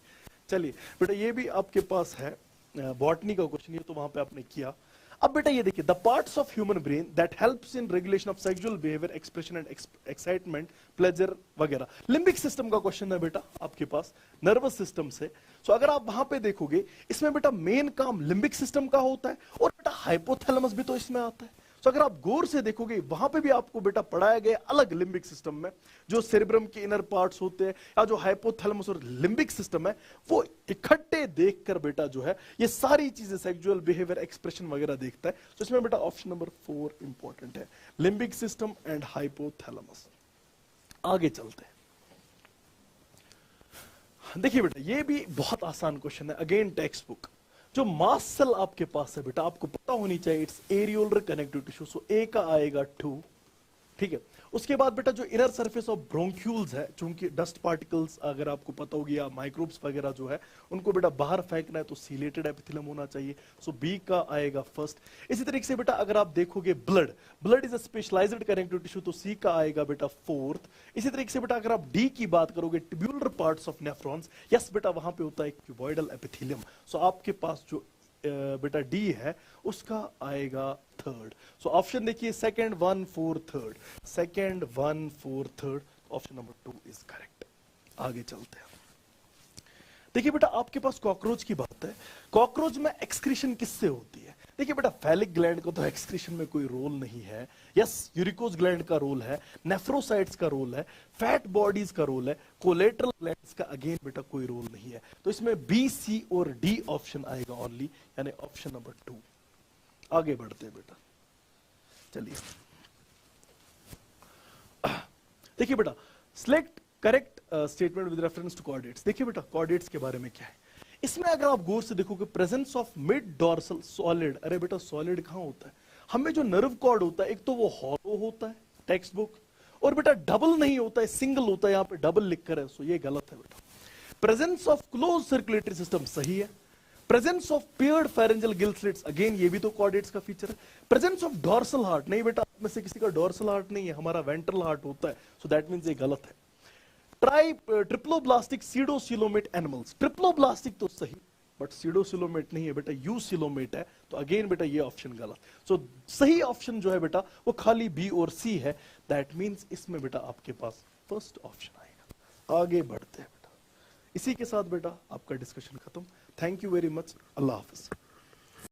चलिए बेटा, ये भी आपके पास है बॉटनी का क्वेश्चन, ये तो वहां पे आपने किया। अब बेटा ये देखिए, the parts of human brain that helps in regulation of sexual behaviour, expression and excitement, pleasure वगैरह। लिम्बिक सिस्टम का क्वेश्चन है बेटा आपके पास, नर्वस सिस्टम से। सो अगर आप वहां पे देखोगे, इसमें बेटा मेन काम लिम्बिक सिस्टम का होता है, और बेटा हाइपोथैलेमस भी तो इसमें आता है। तो अगर आप गौर से देखोगे, वहां पे भी आपको बेटा पढ़ाया गया अलग लिम्बिक सिस्टम में, जो सेरेब्रम के इनर पार्ट्स होते हैं, या जो हाइपोथैलेमस और लिम्बिक सिस्टम है, वो इकट्ठे देखकर बेटा जो है ये सारी चीजें सेक्सुअल बिहेवियर, एक्सप्रेशन वगैरह देखता है। तो इसमें बेटा ऑप्शन नंबर 4 इंपॉर्टेंट है, लिम्बिक सिस्टम एंड हाइपोथैलेमस। आगे चलते हैं, देखिए बेटा ये भी बहुत आसान क्वेश्चन है, अगेन टेक्स्ट बुक। जो मास्ट सेल आपके पास है बेटा, आपको पता होनी चाहिए, इट्स एरियोलर कनेक्टिव टिश्यू, सो ए का आएगा 2, ठीक है। उसके बाद बेटा जो इनर सरफेस ऑफ ब्रोंक्यूल्स है, चूंकि डस्ट पार्टिकल्स अगर आपको पता होगी, या माइक्रोब्स वगैरह जो है उनको बेटा बाहर फेंकना है, तो सीलेटेड एपिथेलियम होना चाहिए, सो बी का आएगा फर्स्ट। इसी तरीके से बेटा अगर आप देखोगे blood is a specialised connective tissue, तो सी का आएगा बेटा 4th। इसी तरीके से बेटा अगर आप डी की बात करोगे, tubular parts of nephrons, yes बेटा वहां पे होता है क्यूबॉइडल एपिथेलियम, सो आपके पास जो बेटा डी है उसका आएगा 3rd। सो ऑप्शन देखिए, 2nd 1 4 3rd, 2nd 1 4 3rd, option number 2 is correct. आगे चलते हैं, देखिए बेटा आपके पास कॉकरोच की बात है, कॉकरोच में एक्सक्रीशन किससे होती है? देखिए बेटा फैलिक ग्लैंड का तो एक्सक्रीशन में कोई रोल नहीं है, यस यूरिकोज ग्लैंड का रोल है, नेफ्रोसाइट्स का रोल है, फैट बॉडीज का रोल है, कोलेटरल ग्लैंड्स का अगेन बेटा कोई रोल नहीं है। तो इसमें बी, सी और डी ऑप्शन आएगा ओनली, यानी ऑप्शन नंबर 2। आगे बढ़ते हैं बेटा, चलिए देखिए बेटा select correct statement with reference to coordinates. देखिए बेटा कोऑर्डिनेट्स के बारे में क्या है इसमें, अगर आप गौर से देखोगे presence of mid dorsal solid, अरे बेटा सॉलिड कहां होता है? हमें जो नर्व कॉर्ड होता है एक तो वो हॉलो होता है टेक्स्ट बुक, और बेटा डबल नहीं होता है, सिंगल होता है, यहां पे डबल लिख कर है, सो ये गलत है बेटा। Presence of close circulatory system सही है। Presence of paired pharyngeal gill slits, again ये भी तो कोऑर्डिनेट्स का फीचर है। प्रेजेंस ऑफ डॉर्सल हार्ट, नहीं बेटा आप में से किसी का डॉर्सल हार्ट नहीं है, हमारा वेंट्रल हार्ट होता है, सो दैट मींस ये गलत है। ट्रिप्लोब्लास्टिक सीडोसिलोमेट एनिमल्स, ट्रिप्लोब्लास्टिक तो सही बट सीडोसिलोमेट नहीं है बेटा, यूसिलोमेट है, तो अगेन बेटा ये ऑप्शन गलत। सो सही ऑप्शन जो है बेटा वो खाली बी और सी है, दैट मींस इसमें बेटा आपके पास फर्स्ट ऑप्शन आएगा। आगे बढ़ते हैं बेटा, इसी के साथ बेटा आपका डिस्कशन खत्म। Thank you very much, Allah Hafiz.